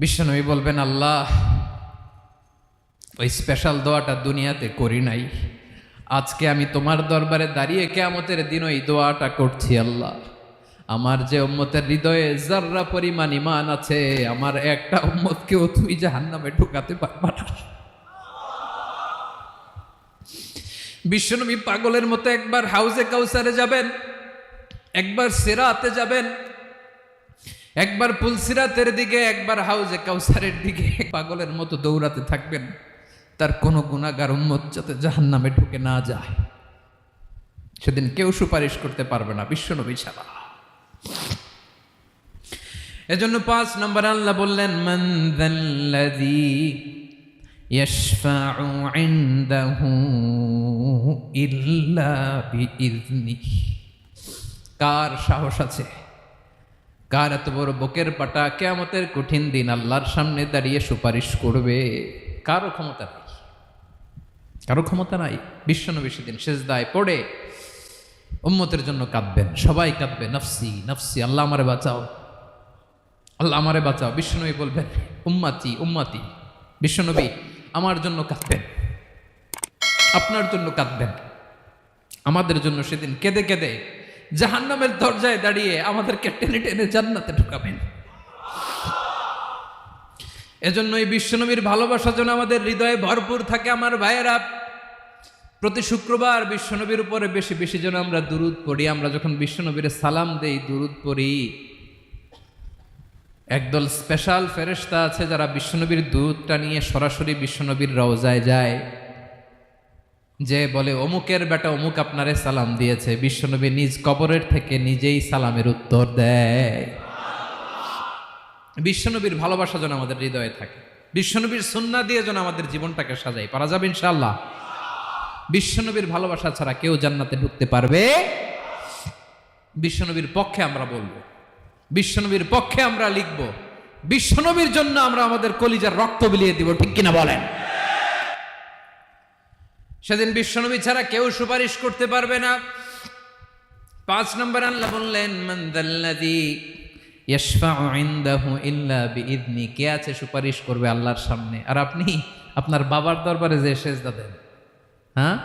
বিশ্বনবী বলবেন আল্লাহ ওই স্পেশাল দোয়াটা দুনিয়াতে করি নাই, আজকে আমি তোমার দরবারে দাঁড়িয়ে কিয়ামতের দিন ওই দোয়াটা করছি। আল্লাহ আমার যে উম্মতের হৃদয়ে যাররা পরিমাণ ঈমান আছে, আমার একটা উম্মতকেও তুই জাহান্নামে ঢুকাতে পারবা না। বিশ্বনবী পাগলের মতো একবার হাউজে কাউসারে যাবেন, একবার সিরাতে যাবেন, একবার পুলসিরাতের দিকে, একবার হাউজে কাউসারের দিকে, পাগলের মতো দৌড়াতে থাকবেন, তার কোনো গুনাহগার উম্মত যাতে জাহান্নামে ঢুকে না যায়। সেদিন কেউ সুপারিশ করতে পারবে না বিশ্বনবী ছাড়া। এজন্য 5 নম্বর আল্লাহ বললেন মান যাল্লাযী ইয়াশফাউ ইনদাহু ইল্লা বিইযনিহি, কার সাহস আছে, কার এত বড় বুকের পাটা কিয়ামতের কঠিন দিন আল্লাহর সামনে দাঁড়িয়ে সুপারিশ করবে? কারো ক্ষমতা নাই, কারো ক্ষমতা নাই। বিশ্বনবী সেদিন সিজদায় পড়ে উম্মতের জন্য কাঁদবেন, সবাই কাঁদবে, নফসি নফসি, আল্লাহ আমারে বাঁচাও, আল্লাহ আমারে বাঁচাও। বিশ্বনবী বলবেন উম্মতি উম্মতি। বিশ্বনবী আমার জন্য কাঁদবেন, আপনার জন্য কাঁদবেন, আমাদের জন্য সেদিন কেঁদে কেঁদে জাহান্নামের দরজায় দাঁড়িয়ে আমাদেরকে টেনে টেনে জান্নাতে ঢুকাবেন। এজন্য এই বিশ্বনবীর ভালোবাসা যেন আমাদের হৃদয়ে ভরপুর থাকে। আমার ভাইয়েরা, প্রতি শুক্রবার বিশ্বনবীর উপরে বেশি বেশি যেন আমরা দুরূদ পড়ি। আমরা যখন বিশ্বনবীর সালাম দেই, দুরূদ পড়ি, একদল স্পেশাল ফেরেশতা আছে যারা বিশ্বনবীর দুধটা নিয়ে সরাসরি বিশ্বনবীর রওজায় যায়, যে বলে অমুকের বেটা অমুক আপনারে সালাম দিয়েছে। বিশ্বনবী নিজ কবরের থেকে নিজেই সালামের উত্তর দেয়। বিশ্বনবীর ভালোবাসা যেন আমাদের হৃদয়ে থাকে, বিশ্বনবীর সুন্নাহ দিয়ে যেন আমাদের জীবনটাকে সাজাই। পারা যাবে ইনশাআল্লাহ। বিশ্বনবীর ভালোবাসা ছাড়া কেউ জান্নাতে ঢুকতে পারবে? বিশ্বনবীর পক্ষে আমরা বলবো, বিশ্বনবীর পক্ষে আমরা লিখব, বিশ্বনবীর জন্য আমরা আমাদের কলিজার রক্ত বিলিয়ে দিব, ঠিক কিনা বলেন? সেদিন বিশ্বনবী ছাড়া কেউ সুপারিশ করতে পারবে না। 5 নম্বর আল্লাহ বললেন মান যাল্লাযী ইয়াশফাউ ইনদাহু ইল্লা বিইযনি, কে আছে সুপারিশ করবে আল্লাহর সামনে? আর আপনি আপনার বাবার দরবারে যে সেজদা দেন, হ্যাঁ,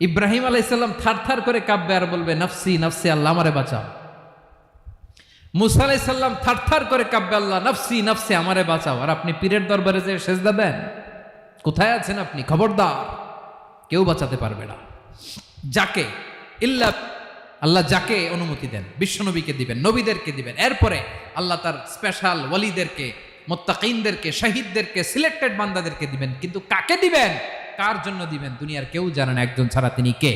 ইব্রাহিম আলাইহিস সালাম থারথার করে কাঁপবে আর বলবে নফসি নফসি, আল্লাহ আমারে বাঁচাও। মুসা আলাইহিস সালাম থারথার করে কাঁপবে, আল্লাহ নফসি নফসি, আমারে বাঁচাও। আর আপনি পীরের দরবারে যে সেজদা দেন, কোথায় আছেন আপনি? খবরদার, কেউ বাঁচাতে পারবে না। যাকে ইল্লা, আল্লাহ যাকে অনুমতি দেন বিশ্বনবীকে দিবেন, নবীদেরকে দিবেন, এরপরে আল্লাহ তার স্পেশাল ওয়ালিদেরকে, মুত্তাকিনদেরকে, শহীদদেরকে, সিলেক্টেড বান্দাদেরকে দিবেন। কিন্তু কাকে দিবেন, কার জন্য দিবেন, দুনিয়ার কেউ জানে না একজন ছাড়া, তিনি কে?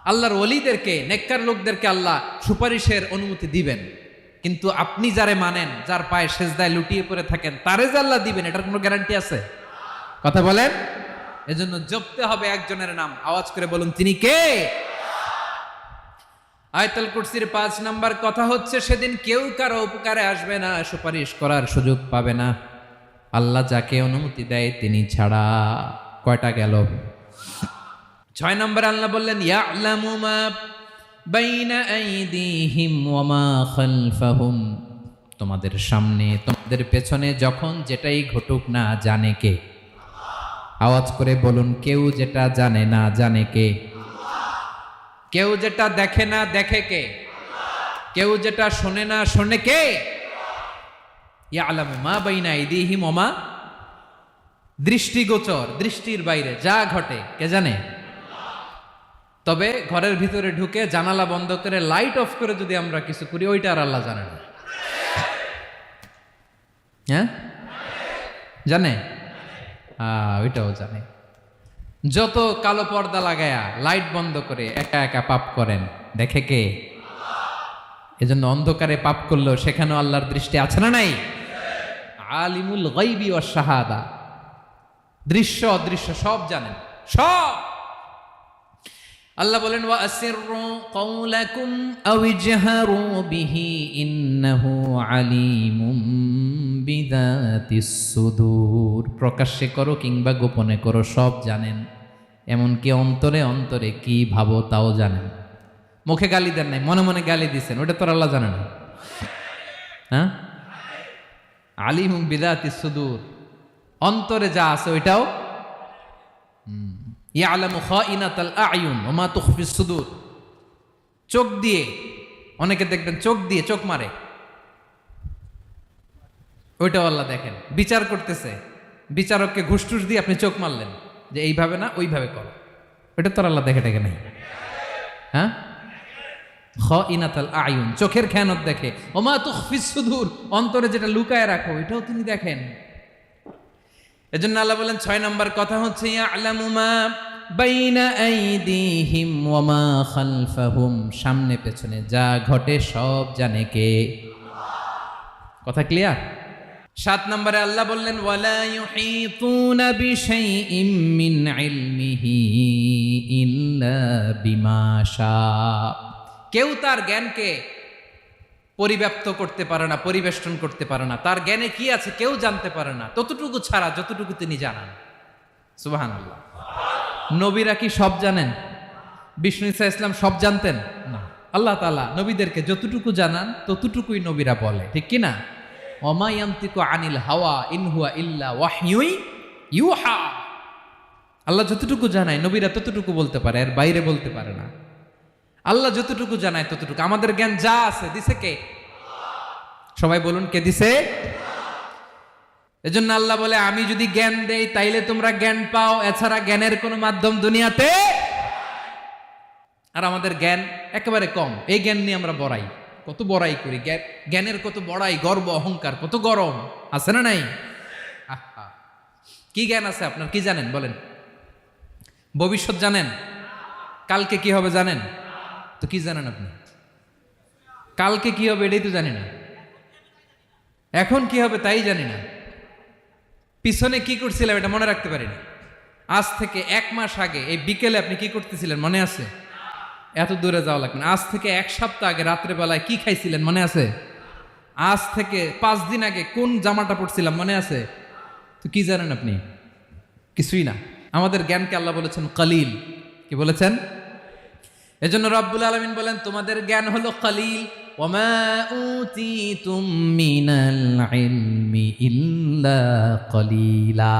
আল্লাহর ওয়ালিদেরকে, নেককার লোকদেরকে আল্লাহ সুপারিশের অনুমতি দিবেন। কিন্তু আপনি যারে মানেন, যার পায়ে সেজদায় লুটিয়ে পড়ে থাকেন, তারে যে আল্লাহ দিবেন, এটার কোনো গ্যারান্টি আছে? কথা বলেন। এজন্য জপতে হবে একজনের নাম, আওয়াজ করে বলুন তিনি কে? আয়াতুল কুরসির 5 নাম্বার কথা হচ্ছে সেদিন কেউ কারো উপকারে আসবে না, সুপারিশ করার সুযোগ পাবে না, আল্লাহ যাকে অনুমতি দেয় তিনি ছাড়া। কয়টা গেল? 6 নম্বর আল্লাহ বললেন ইয়ালামু মা বাইনা আইদিহিম ওয়া মা খালফাহুম, তোমাদের সামনে তোমাদের পেছনে যখন যেটাই ঘটুক না জানে কে? আওয়াজ করে বলুন, কেউ যেটা জানে না জানে কে? কেউ যেটা দেখে না দেখে কে? কেউ যেটা শোনে না, শোনে কে? ইয়ালামু মা বাইনা আইদিহিম ওয়া মা, দৃষ্টিগোচর, দৃষ্টির বাইরে যা ঘটে কে জানে? তবে ঘরের ভিতরে ঢুকে জানালা বন্ধ করে লাইট অফ করে যদি আমরা কিছু করি, ওইটা আর আল্লাহ জানে না। হ্যাঁ, জানে? ওইটাও জানে। যত কালো পর্দা লাগায়া লাইট বন্ধ করে একা একা পাপ করেন, দেখে কে? এজন্য অন্ধকারে পাপ করলেও সেখানেও আল্লাহর দৃষ্টি আছে না নাই? আলিমুল গাইবি ওয়াশ শাহাদা, দৃশ্য অদৃশ্য সব জানেন, সব। আল্লাহ বলেন, ওয়া আসিররু কাওলাকুম আও ইজহারু বিহি ইন্নাহু আলিমুম বিযাতিস সুদূর। প্রকাশ্যে করো কিংবা গোপনে করো, সব জানেন। এমনকি অন্তরে অন্তরে কি ভাবো তাও জানেন। মুখে গালি দেন নাই, মনে মনে গালি দিছেন, ওটা তো আল্লাহ জানে না? হ্যাঁ, আলিমুম বিযাতিস সুদূর, অন্তরে যা আছে ওইটাও। ইয়ালামু খাইনাতাল আয়ুন ওয়া মা তুখফিস সুদূর। চোখ দিয়ে, অনেকে দেখবেন চোখ দিয়ে চোখ মারে, ওইটাও আল্লাহ দেখেন। বিচার করতেছে, বিচারককে ঘুষ টুস দিয়ে আপনি চোখ মারলেন যে এইভাবে না ওইভাবে করো, ওইটা তো আল্লাহ দেখে নাই? হ্যাঁ, খাইনাতাল আয়ুন, চোখের খেয়ানত দেখে। ওয়া মা তুখফিস সুদূর, অন্তরে যেটা লুকায় রাখো ওইটাও তিনি দেখেন। এজন্য আল্লাহ বলেন 6 নম্বর কথা হচ্ছে ইয়ালামু মা বাইনা আইদিহিম ওয়া মা খালফাহুম, সামনে পেছনে যা ঘটে সব জানে কে? কথা ক্লিয়ার? 7 নম্বরে আল্লাহ বললেন, ওয়ালা ইউহিতুনা বিশাইইম মিন ইলমিহি ইল্লা বিমা শা। কেউ তার জ্ঞানকে পরিব্যাপ্ত করতে পারে না, পরিবেষ্টন করতে পারে না। তার জ্ঞানে কি আছে কেউ জানতে পারে না, ততটুকু ছাড়া যতটুকু তিনি জানান। সুবহানাল্লাহ। নবীরা কি সব জানেন? বিষ্ণু ঈসা ইসলাম সব জানতেন না। আল্লাহ তাআলা নবীদেরকে যতটুকু জানান ততটুকুই নবীরা বলে, ঠিক কি না? ওয়া মা ইয়ানতিকু আনিল হাওয়া ইন হুয়া ইল্লা ওয়াহয়ুন ইউহা। আল্লাহ যতটুকু জানায় নবীরা ততটুকু বলতে পারে, এর বাইরে বলতে পারে না। আল্লাহ যতটুকু জানায় ততটুকু। আমাদের জ্ঞান যা আছে দিছে কে? সবাই বলুন, কে দিছে? এজন্য আল্লাহ বলে, আমি যদি জ্ঞান দেই তাইলে তোমরা জ্ঞান পাও, এছাড়া জ্ঞানের কোনো মাধ্যম দুনিয়াতে। আর আমাদের জ্ঞান একেবারে কম, এই জ্ঞান নিয়ে আমরা বড়াই, কত বড়াই করি, জ্ঞানের কত বড়াই, গর্ব অহংকার, কত গরম আছে না নাই? কি জ্ঞান আছে আপনার? কি জানেন বলেন? ভবিষ্যৎ জানেন? কালকে কি হবে জানেন? তো কি জানেন আপনি? কালকে কি হবে এটাই তো জানি না, এখন কি হবে তাই জানি না, পিছনে কি করছিলাম এটা মনে রাখতে পারি না। আজ থেকে 1 মাস আগে এই বিকেলে আপনি কি করতেছিলেন মনে আছে? এত দূরে যাওয়া লাগবে না। আজ থেকে 1 সপ্তাহ আগে রাত্রে বেলায় কি খাইছিলেন মনে আছে? আজ থেকে 5 দিন আগে কোন জামাটা পরছিলাম মনে আছে? তো কি জানেন আপনি? কিছুই না। আমাদের জ্ঞানকে আল্লাহ বলেছেন কলিল। কি বলেছেন? এজন্য রব্বুল আলামিন বলেন, তোমাদের জ্ঞান হলো কলিল। ওয়ামা উতিতুম মিনাল ইলমি ইল্লা কলিলা।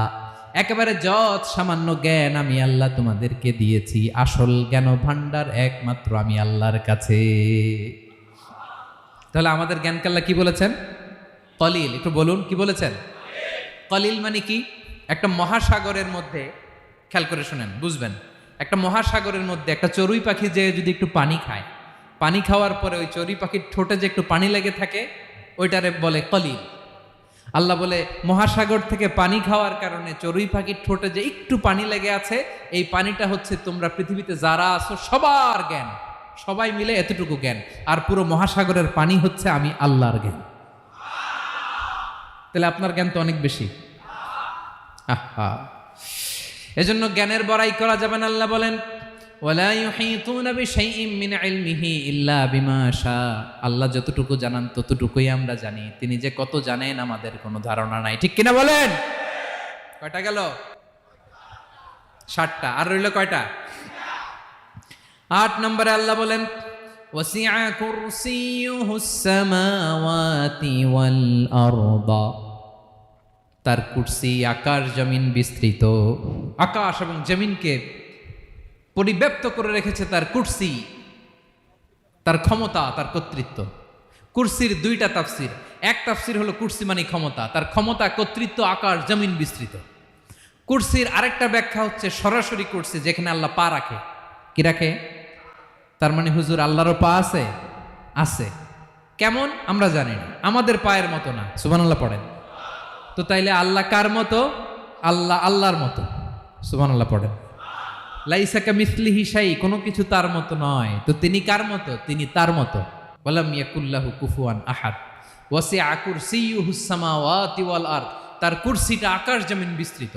একেবারে যত সামান্য জ্ঞান আমি আল্লাহ তোমাদেরকে দিয়েছি, আসল জ্ঞান ভান্ডার একমাত্র আমি আল্লাহর কাছে। তাহলে আমাদের জ্ঞানকে আল্লাহ কি বলেছেন? কলিল। একটু বলুন, কি বলেছেন? কলিল মানে কি? একটা মহাসাগরের মধ্যে, খেয়াল করে শুনেন বুঝবেন, একটা মহাসাগরের মধ্যে একটা চড়ুই পাখি যে যদি একটু পানি খায়, পানি খাওয়ার পরে ওই চড়ুই পাখির ঠোঁটে যে একটু পানি লেগে থাকে ওইটারে বলে কলিল। আল্লাহ বলে, মহাসাগর থেকে পানি খাওয়ার কারণে চড়ুই পাখির ঠোঁটে যে একটু পানি লেগে আছে, এই পানিটা হচ্ছে তোমরা পৃথিবীতে যারা আছো সবার জ্ঞান, সবাই মিলে এতটুকু জ্ঞান। আর পুরো মহাসাগরের পানি হচ্ছে আমি আল্লাহর জ্ঞান। তাহলে আপনার জ্ঞান তো অনেক বেশি। এজন্য জ্ঞানের বড়াই করা যাবে না। আল্লাহ বলেন, ওয়ালা ইউহিতুনা বিশাইইম মিন ইলমিহি ইল্লা বিমা শা। আল্লাহ যতটুকু জানান ততটুকুই আমরা জানি, তিনি যে কত জানেন আমাদের কোনো ধারণা নাই, ঠিক কিনা বলেন? কয়টা গেল? 7টা। আর রইল কয়টা? 8 নম্বরে আল্লাহ বলেন, ওয়াসিআ কুরসিয়ুহুস সামাওয়াতি ওয়াল আরদা। তার কুরসি আকাশ জমিন বিস্তৃত, আকাশ এবং জমিনকে পরিব্যাপ্ত করে রেখেছে তার কুরসি, তার ক্ষমতা, তার কর্তৃত্ব। কুরসির দুইটা তাফসির। এক তাফসির হলো কুরসি মানে ক্ষমতা, তার ক্ষমতা, কর্তৃত্ব, আকাশ জমিন বিস্তৃত। কুরসির আরেকটা ব্যাখ্যা হচ্ছে সরাসরি কুরসি, যেখানে আল্লাহ পা রাখে। কি রাখে? তার মানে হুজুর আল্লাহরও পা আছে? আছে। কেমন আমরা জানি না, আমাদের পায়ের মতো না। সুবহানাল্লাহ পড়েন। তো তাইলে আল্লাহ কার মতো? আল্লাহ আল্লাহর মতো। সুবহানাল্লাহ পড়েন। লাইসা কামিসলিহি শাই, কোনো কিছু তার মতো নয়। তো তিনি কার মতো? তিনি তার মতো। ওয়ালাম ইয়াকুল্লাহু কুফুয়ান আহাদ। ওয়াসিআ কুরসিয়ুহুস সামাওয়াতি ওয়াল আরদ, তার কুরসিটা আকাশ জমিন বিস্তৃত।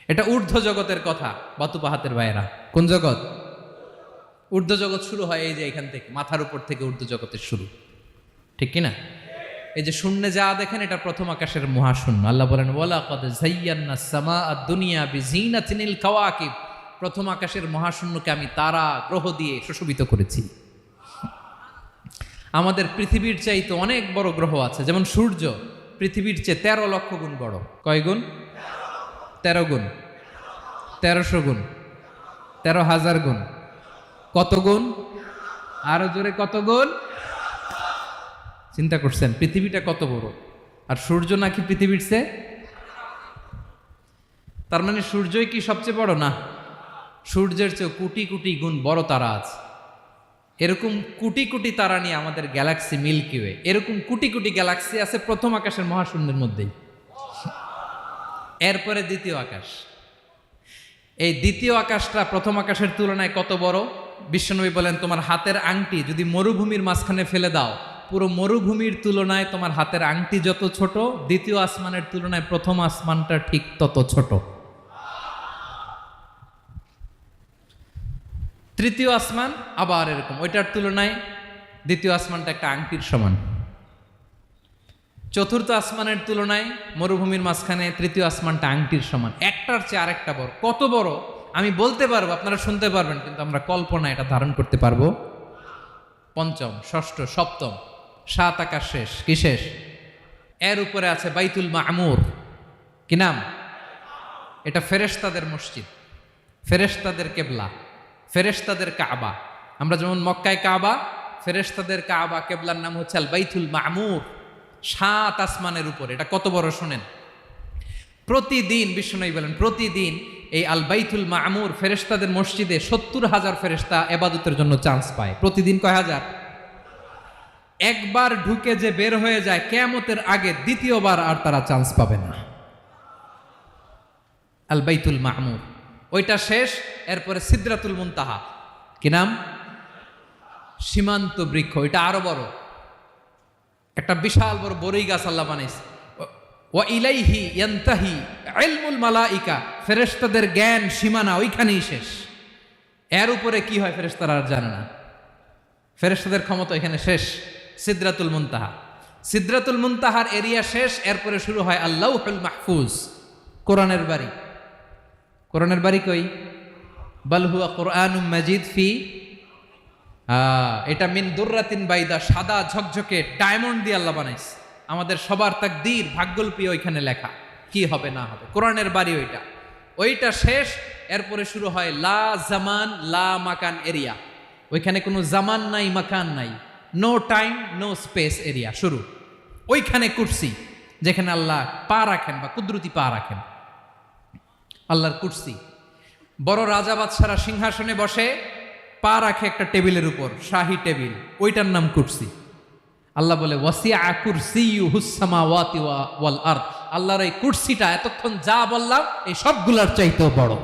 এটা ঊর্ধ্ব জগতের কথা বাতুপাহাতের ভাইয়েরা। কোন জগৎ? ঊর্ধ্ব জগৎ শুরু হয় এই যে এখান থেকে, মাথার উপর থেকে ঊর্ধ্ব জগতের শুরু, ঠিক কিনা? এই যে শূন্যে যা দেখেন, এটা প্রথম আকাশের মহাশূন্য। আল্লাহ বলেন ওয়ালাকাদ যায়্যানাস সামাআদ দুনিয়া বিজিনাতিল কাওয়াকিব, প্রথম আকাশের মহাশূন্যকে আমি তারা গ্রহ দিয়ে সুশোভিত করেছি। আমাদের পৃথিবীর চাইতে অনেক বড় গ্রহ আছে, যেমন সূর্য পৃথিবীর চেয়ে 13 লক্ষ গুণ বড়। কয় গুণ? 13 গুণ, 1300 গুণ, 13,000 গুণ। কত গুণ? আরো জোরে কত গুণ? চিন্তা করছেন পৃথিবীটা কত বড়, আর সূর্য নাকি পৃথিবীর চেয়ে? তার মানে সূর্যই কি সবচেয়ে বড়? না, সূর্যের চেয়ে কোটি কোটি গুণ বড় তারা আছে। এরকম কোটি কোটি তারা নিয়ে আমাদের গ্যালাক্সি মিল্কি ওয়ে, এরকম কোটি কোটি গ্যালাক্সি আছে প্রথম আকাশের মহাশূন্যের মধ্যেই। এরপরে দ্বিতীয় আকাশ। এই দ্বিতীয় আকাশটা প্রথম আকাশের তুলনায় কত বড়? বিশ্বনবী বলেন, তোমার হাতের আংটি যদি মরুভূমির মাঝখানে ফেলে দাও, পুরো মরুভূমির তুলনায় তোমার হাতের আংটি যত ছোট, দ্বিতীয় আসমানের তুলনায় প্রথম আসমানটা ঠিক তত ছোট। তৃতীয় আসমান আবার এরকম, ওইটার তুলনায় দ্বিতীয় আসমানটা একটা আংটির সমান। চতুর্থ আসমানের তুলনায় মরুভূমির মাঝখানে তৃতীয় আসমানটা আংটির সমান। একটার চেয়ে আরেকটা বড়। কত বড় আমি বলতে পারবো, আপনারা শুনতে পারবেন, কিন্তু আমরা কল্পনা এটা ধারণ করতে পারবো? পঞ্চম, ষষ্ঠ, সপ্তম, 7 আকাশ শেষ। কি শেষ? এর উপরে আছে বাইতুল মামুর। কি নাম? এটা ফেরেশতাদের মসজিদ, ফেরেশতাদের কেবলা, ফেরেশতাদের কাবা। আমরা যেমন মক্কায় কাবা, ফেরেশতাদের কাবা কেবলার নাম হচ্ছে আল বাইতুল মামুর। 7 আসমানের উপর। এটা কত বড় শুনেন। প্রতিদিন বিশ্বনবী বলেন, প্রতিদিন এই আল বাইতুল মামুর ফেরেশতাদের মসজিদে 70,000 ফেরেশতা ইবাদতের জন্য চান্স পায়। প্রতিদিন কয় হাজার? একবার ঢুকে যে বের হয়ে যায়, কিয়ামতের আগে দ্বিতীয়বার আর তারা চান্স পাবে না। আল বাইতুল মামুর ওইটা শেষ। এরপরে সিদরাতুল মুনতাহা। কি নাম? সীমান্ত বৃক্ষ। এটা আরো বড়, একটা বিশাল বড় বড়ই গাছ আল্লাহ বানাইছে। ওয়া ইলাইহি ইয়ানতাহি ইলমুল মালাইকা, ফেরেশতাদের জ্ঞান সীমানা ওইখানেই শেষ। এর উপরে কি হয় ফেরেশতারা আর জানে না। ফেরেশতাদের ক্ষমতা এখানে শেষ। সিদরাতুল মুনতাহা, সিদরাতুল মুনতাহার এরিয়া শেষ। এরপরে শুরু হয় আল্লাহুল মাহফুজ, কোরআনের বাড়ি। কোরআনের বাড়ি কই? বাল হুয়া কুরআনুম মাজিদ ফি, এটা মিন দুররাতিন বাইদা, সাদা ঝকঝকে ডায়মন্ড দিয়ে আল্লাহ বানাইছে। আমাদের সবার তাকদীর, ভাগ্যলিপি ওইখানে লেখা, কি হবে না হবে। কোরআনের বাড়ি ওইটা। ওইটা শেষ। এরপরে শুরু হয় লা জামান লা মাকান এরিয়া। ওইখানে কোনো জামান নাই, মাকান নাই, no time no space area শুরু। ওইখানে কুরসি, যেখানে আল্লাহ পা রাখেন বা কুদরতি পা রাখেন, আল্লাহর কুরসি। বড় রাজা বাদশারা সিংহাসনে বসে পা রাখে একটা টেবিলের উপর, শাহী টেবিল, ওইটার নাম কুরসি। আল্লাহ বলে ওয়াসিআ কুরসিয়ুহুস সামাওয়াতি ওয়াল আরদ, আল্লাহর এই কুরসিটা এতক্ষণ যা বললাম এই সবগুলোর চাইতেও বড়।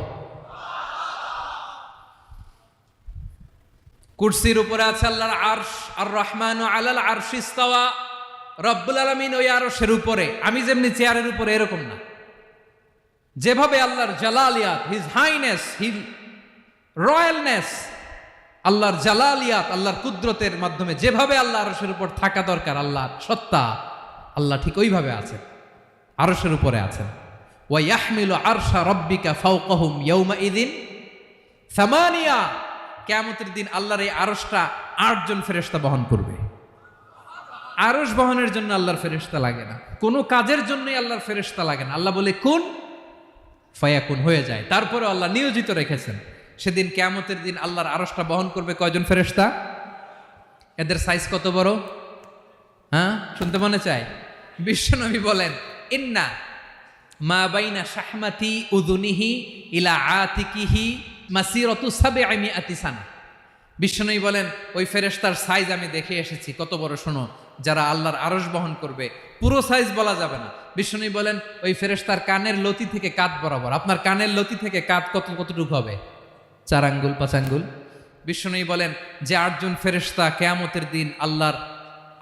কুরসির উপরে আছে আল্লাহর আরশ। আর রহমানু আলাল আরশি ইস্তাওয়া, রব্বুল আলামিন ওই আরশের উপরে। আমি যেমনি চেয়ারের উপরে এরকম না, যেভাবে আল্লাহর জালালিয়াত, হিজ হাইনেস, হিজ রয়্যালনেস, আল্লাহর জালালিয়াত, আল্লাহর কুদরতের মাধ্যমে যেভাবে আল্লাহ আরশের উপর থাকা দরকার, আল্লাহর সত্তা, আল্লাহ ঠিক ওইভাবে আছেন, আরশের উপরে আছেন। ওয়া ইয়াহমিলু আরশা রাব্বিকা ফাওকাহুম ইয়াউমাইযিন সামানিয়া, কিয়ামতের দিন আল্লাহর এই আরশটা 8 জন ফেরেশতা বহন করবে। আরশ বহনের জন্য আল্লাহর ফেরেশতা লাগে না, কোনো কাজের জন্যই আল্লাহর ফেরেশতা লাগে না। আল্লাহ বলে কুন ফায়াকুন, হয়ে যায়। তারপরে আল্লাহ নিয়োজিত রেখেছেন। সেদিন কিয়ামতের দিন আল্লাহর আরশটা বহন করবে কয়জন ফেরেশতা? এদের সাইজ কত বড়? হ্যাঁ, শুনতে মনে চায়? বিশ্বনবী বলেন, ইন্না মা বাইনা শাহমাতি উযুনিহি ইলা আতিকিহি মাসিরাতু সাবঈমিআতি সানা। বিশ্বনবী বলেন, ওই ফেরেশতার সাইজ আমি দেখে এসেছি কত বড়, শোনো, যারা আল্লাহর আরশ বহন করবে, পুরো সাইজ বলা যাবে না। বিশ্বনবী বলেন, ওই ফেরেশতার কানের লতি থেকে কাঁধ বরাবর। আপনার কানের লতি থেকে কাঁধ কতটুকু হবে? 4 আঙ্গুল 5 আঙ্গুল। বিশ্বনবী বলেন, যে 8 জন ফেরেশতা কিয়ামতের দিন আল্লাহর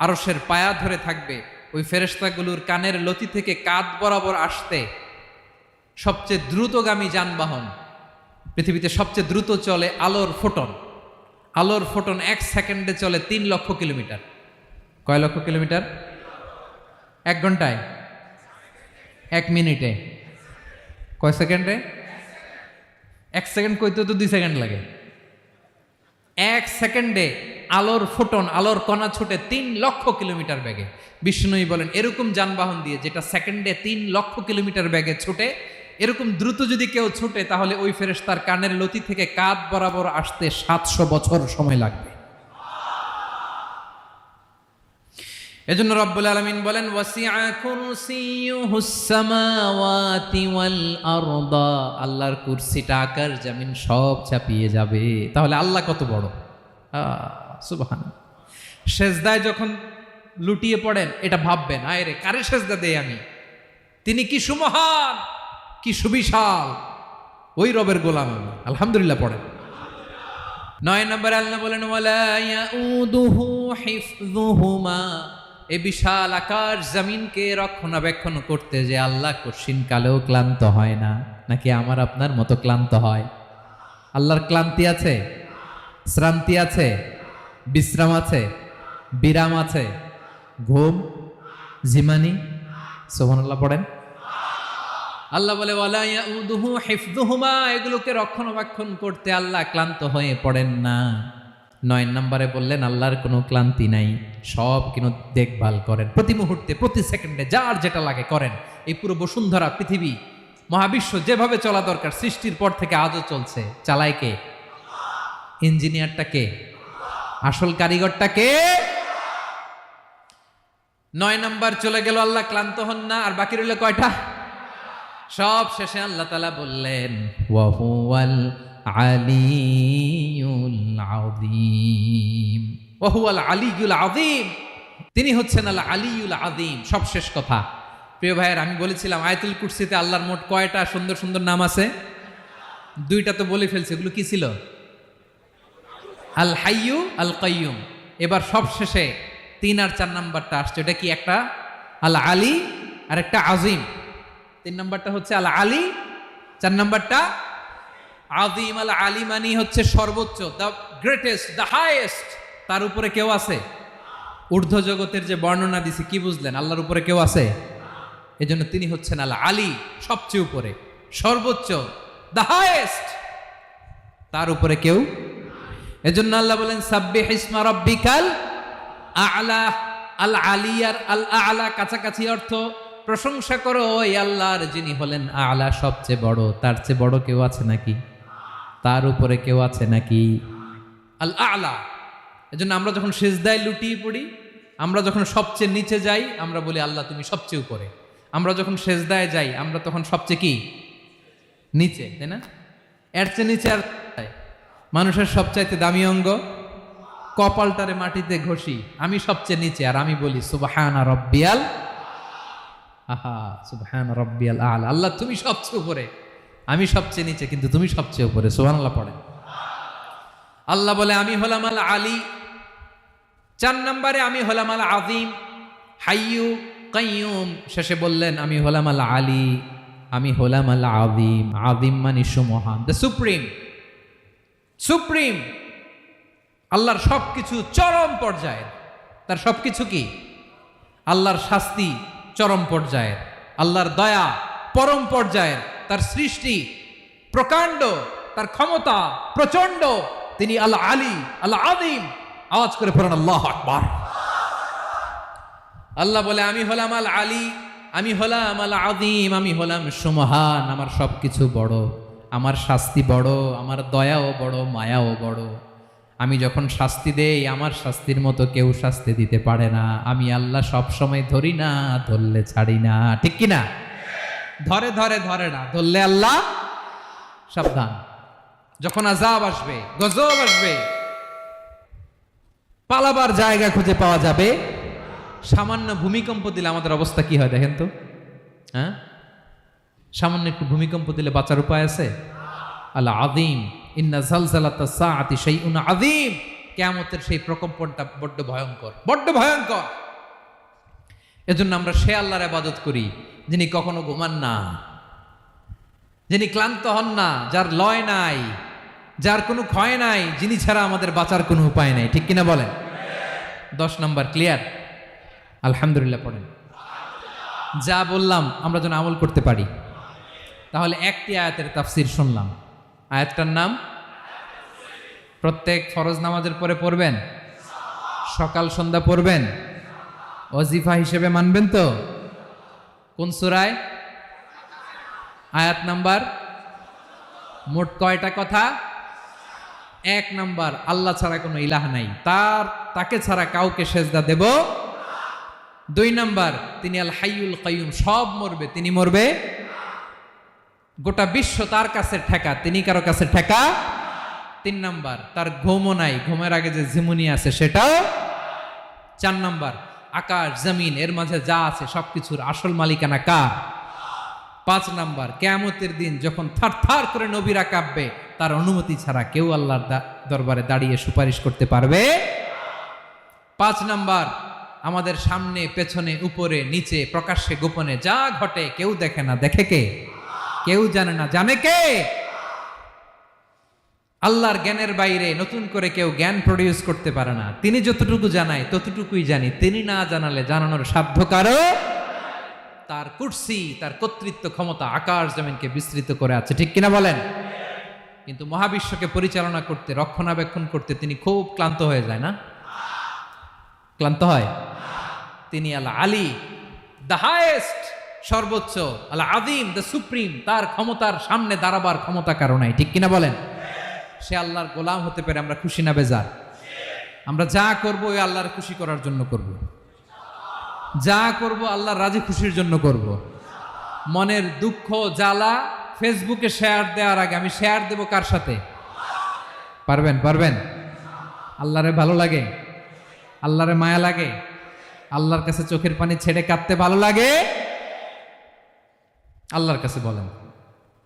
আরশের পায়া ধরে থাকবে, ওই ফেরেশতাগুলোর কানের লতি থেকে কাঁধ বরাবর আসতে সবচেয়ে দ্রুতগামী যানবাহন, পৃথিবীতে সবচেয়ে দ্রুত চলে আলোর ফোটন। আলোর ফোটন 1 সেকেন্ডে চলে 3 লক্ষ কিলোমিটার। কয় লক্ষ কিলোমিটার? 1 ঘন্টায়? 1 মিনিটে? কয় সেকেন্ডে? 1 সেকেন্ড কইতে তো 2 সেকেন্ড লাগে। 1 সেকেন্ডে আলোর ফোটন, আলোর কণা ছুটে 3 লক্ষ কিলোমিটার বেগে। বিষ্ণুই বলেন, এরকম যানবাহন দিয়ে যেটা সেকেন্ডে 3 লক্ষ কিলোমিটার বেগে ছুটে, এরকম দ্রুত যদি কেউ ছুটে, তাহলে ওই ফেরেশতার কানের লতি থেকে কাঁধ বরাবর আসতে 700 বছর সময় লাগবে। এজন্য রব্বুল আলামিন বলেন, ওয়াসিআ কুরসিয়ুহুস সামাওয়াতি ওয়াল আরদা, আল্লাহর কুরসিটা আকাশ জমিন সব চাপিয়ে যাবে। তাহলে আল্লাহ কত বড়! সুবহানাল্লাহ। সেজদায় যখন লুটিয়ে পড়েন, এটা ভাববেন, আয় রে, কারে সেজদা দেই আমি? তিনি কি সুমহান, কি সুবিশাল, ওই রবের গোলাম আমি। আলহামদুলিল্লাহ পড়েন। 9 নম্বরে আল্লাহ বলেন, ওয়ালা ইয়াউদুহু হিফযুহুমা, এই বিশাল আকাশ জমিনকে রক্ষণাবেক্ষণ করতে যে আল্লাহ কঠিন কালেও ক্লান্ত হয় না। নাকি আমার আপনার মতো ক্লান্ত হয়? আল্লাহর ক্লান্তি আছে? শ্রান্তি আছে? বিশ্রাম আছে? বিরাম আছে? ঘুম, জিমানি? সুবহানাল্লাহ পড়েন। আল্লাহ বলে, ওয়ালা ইয়াউদুহু হিফযুহুমা, এগুলোকে রক্ষণাবেক্ষণ করতে আল্লাহ ক্লান্ত হয়ে পড়েন না। 9 নম্বরে বললেন, আল্লাহর কোনো ক্লান্তি নাই, সব কিন্তু দেখভাল করেন, প্রতি মুহূর্তে প্রতি সেকেন্ডে যার যেটা লাগে করেন। এই পুরো বসুন্ধরা, পৃথিবী, মহাবিশ্ব যেভাবে চলা দরকার সৃষ্টির পর থেকে আজও চলছে। চালায় কে? ইঞ্জিনিয়ারটা কে? আসল কারিগরটা কে? 9 নম্বর চলে গেল, আল্লাহ ক্লান্ত হন না। আর বাকি রইল কয়টা? সব শেষে আল্লাহ তাআলা বললেন, ওয়া হুয়াল আলিয়ুল আযীম, ওয়া হুয়াল আলিয়ুল আযীম, তিনি হচ্ছেন আল আলিয়ুল আযীম। সব শেষ কথা। প্রিয় ভাইয়ের, আমি বলেছিলাম আয়াতুল কুরসিতে আল্লাহর মোট কয়টা সুন্দর সুন্দর নাম আছে? 2টা তো বলে ফেলছে। এগুলো কি ছিল? আল হাইয়ু, আল কাইয়ুম। এবার সব শেষে 3 আর 4 নাম্বারটা আসছে। এটা কি? একটা আল আলী আর একটা আযীম। 3 নাম্বারটা হচ্ছে আল আলী, 4 নাম্বারটা আযীম। আল আলী মানে হচ্ছে সর্বোচ্চ, দ্য গ্রেটেস্ট, দ্য হাইয়েস্ট। তার উপরে কেউ আছে? ঊর্ধ্ব জগতের যে বর্ণনা দিছি, কি বুঝলেন? আল্লাহর উপরে কেউ আছে? এজন্য তিনি হচ্ছেন আল আলী, সবচেয়ে উপরে, সর্বোচ্চ, দ্য হাইয়েস্ট। তার উপরে কেউ। এজন্য আল্লাহ বলেন, সাব্বিহ ইসমা রাব্বিকাল আ'লা। আল আলী আর আল আ'লা কাছাকাছি অর্থ। প্রশংসা করো ওই আল্লাহর, যিনি হলেন আ'লা, সবচেয়ে বড়। তার চেয়ে বড় কেউ আছে নাকি? তার উপরে কেউ আছে নাকি? আল আ'লা। এজন্য আমরা যখন সিজদায় লুটিয়ে পড়ি, আমরা যখন সবচেয়ে নিচে যাই, আমরা বলি আল্লাহ তুমি সবচেয়ে উপরে। আমরা যখন সিজদায় যাই, আমরা তখন সবচেয়ে কি? নিচে, তাই না? এর চেয়ে নিচে আর মানুষের সবচাইতে দামি অঙ্গ, কপালটারে মাটিতে ঘষি, আমি সবচেয়ে নিচে, আর আমি বলি সুবহানা রাব্বিয়াল, আহা সুবহানা রাব্বিয়াল আ'লা। আল্লাহ তুমি সবচেয়ে উপরে, আমি সবচেয়ে নিচে, কিন্তু তুমি সবচেয়ে উপরে। সুবহানাল্লাহ পড়েন। আল্লাহ বলে, আমি হলাম আল আলী। 4 নম্বরে আমি হলাম আল আযীম, হাইয়ু কাইয়ুম। শেষে বললেন, আমি হলাম আল আলী, আমি হলাম আল আযীম। আযীম মানে সুমহান, দ্য সুপ্রিম। সুপ্রিম। আল্লাহর সবকিছু চরম পর্যায়ের। তার সবকিছু কি? আল্লাহর শাস্তি চরম পর্যায়ের, আল্লাহর দয়া পরম পর্যায়ের, তার সৃষ্টি প্রকাণ্ড, তার ক্ষমতা প্রচন্ড। তিনি আল আলী, আল আযীম। আওয়াজ করে পড়েন আল্লাহু আকবার। আল্লাহ বলে, আমি হলাম আল আলী, আমি হলাম আল আযীম, আমি হলাম সুমহান। আমার সবকিছু বড়, আমার শাস্তি বড়, আমার দয়াও বড়, মায়াও বড়। আমি যখন শাস্তি দেই আমার শাস্তির মতো কেউ শাস্তি দিতে পারে না। আমি আল্লাহ সব সময় ধরি না, ধরলে ছাড়ি না। ঠিক কি না? ধরে ধরে ধরে না, ধরলে আল্লাহ সাবধান। যখন আযাব আসবে, গজব আসবে, পালাবার জায়গা খুঁজে পাওয়া যাবে। সামান্য ভূমিকম্প দিলে আমাদের অবস্থা কি হয় দেখেন তো। হ্যাঁ, সামান্য একটু ভূমিকম্প দিলে বাঁচার উপায় আছে? আল আযীম ইন্না যালযালাতাস সাআতি শাইউন আযীম। কিয়ামতের সেই প্রকম্পনটা বড্ড ভয়ঙ্কর, বড্ড ভয়ঙ্কর। এজন্য আমরা সে আল্লাহর ইবাদত করি যিনি কখনো ঘুমান না, যিনি ক্লান্ত হন না, যার লয় নাই, যার কোনো ক্ষয় নাই, যিনি ছাড়া আমাদের বাঁচার কোনো উপায় নাই। ঠিক কিনা বলেন? 10 নম্বর ক্লিয়ার? আলহামদুলিল্লাহ পড়েন। যা বললাম আমরা যেন আমল করতে পারি। তাহলে একটি আয়াতের তাফসীর শুনলাম। আয়াতটার নাম প্রত্যেক ফরজ নামাজের পরে পড়বেন, সকাল সন্ধ্যা পড়বেন, ওয়াজিফা হিসেবে মানবেন তো? কোন সূরায়? আয়াত নাম্বার? মোট কয়টা কথা? 1 নাম্বার, আল্লাহ ছাড়া কোনো ইলাহ নাই, তাকে ছাড়া কাউকে সেজদা দেব। 2 নাম্বার, তিনি আল হাইয়ুল কাইয়ুম, সব মরবে, তিনি মরবে। গোটা বিশ্ব তার কাছে ঠেকা, তিনি কারো কাছে ঠেকা। 3 নাম্বার, তার ঘুমও নাই, ঘুমের আগে যে ঝিমুনি আছে সেটাও। 4 নাম্বার, আকাশ জমিন এর মাঝে যা আছে সবকিছুর আসল মালিকানা কার? 5 নাম্বার, কিয়ামতের দিন যখন থারথার করে নবীরা কাঁপবে, তার অনুমতি ছাড়া কেউ আল্লাহর দরবারে দাঁড়িয়ে সুপারিশ করতে পারবে। 5 নাম্বার, আমাদের সামনে পেছনে উপরে নিচে প্রকাশ্যে গোপনে যা ঘটে কেউ দেখে না, দেখে কে? কেউ জানে না, জানে কে? আল্লাহর জ্ঞানের বাইরে নতুন করে কেউ জ্ঞান প্রডিউস করতে পারে না। তিনি যতটুকু জানায় ততটুকুই জানি, তিনি না জানালে জানানোর সাধ্য কারো। তার কুরসি, তার কর্তৃত্ব ক্ষমতা আকাশ জমিনকে বিস্তৃত করে আছে। ঠিক কিনা বলেন? কিন্তু মহাবিশ্বকে পরিচালনা করতে, রক্ষণাবেক্ষণ করতে তিনি খুব ক্লান্ত হয়ে যায় না? ক্লান্ত হয়? তিনি আল আলী, দ্য হাইয়েস্ট, সর্বোচ্চ, আল আযীম, দ্য সুপ্রিম, তার ক্ষমতার সামনে দাঁড়াবার ক্ষমতা কারো নাই। ঠিক কিনা বলেন? সে আল্লাহর গোলাম হতে পেরে আমরা খুশি না বেজার? আমরা যা করব ওই আল্লাহর খুশি করার জন্য করব, যা করব আল্লাহর রাজি খুশির জন্য করব। মনের দুঃখ জ্বালা ফেসবুকে শেয়ার দেওয়ার আগে আমি শেয়ার দেব কার সাথে? পারবেন? পারবেন? আল্লাহরে ভালো লাগে? আল্লাহরে মায়া লাগে? আল্লাহর কাছে চোখের পানি ছেড়ে কাঁদতে ভালো লাগে? আল্লাহর কাছে বলেন,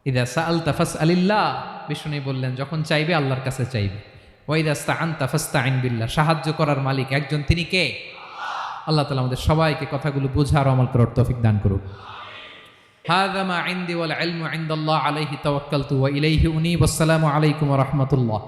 ইদা সাআলতা ফাসআলিল্লাহ। বিষ্ণু বললেন যখন চাইবে আল্লাহর কাছে চাইবে। ওয়া ইদা ইসতাআনতা ফাসতাইন বিল্লাহ। সাহায্য করার মালিক একজন, তিনি কে? আল্লাহ তাআলা আমাদের সবাইকে কথাগুলো বোঝার আমল করার তৌফিক দান করুক। হাযা মা ইনদি ওয়াল ইলমু ইনদাল্লাহ আলাইহি তাওয়াক্কালতু ওয়া ইলাইহি উনীব। আসসালামু আলাইকুম ওয়া রাহমাতুল্লাহ।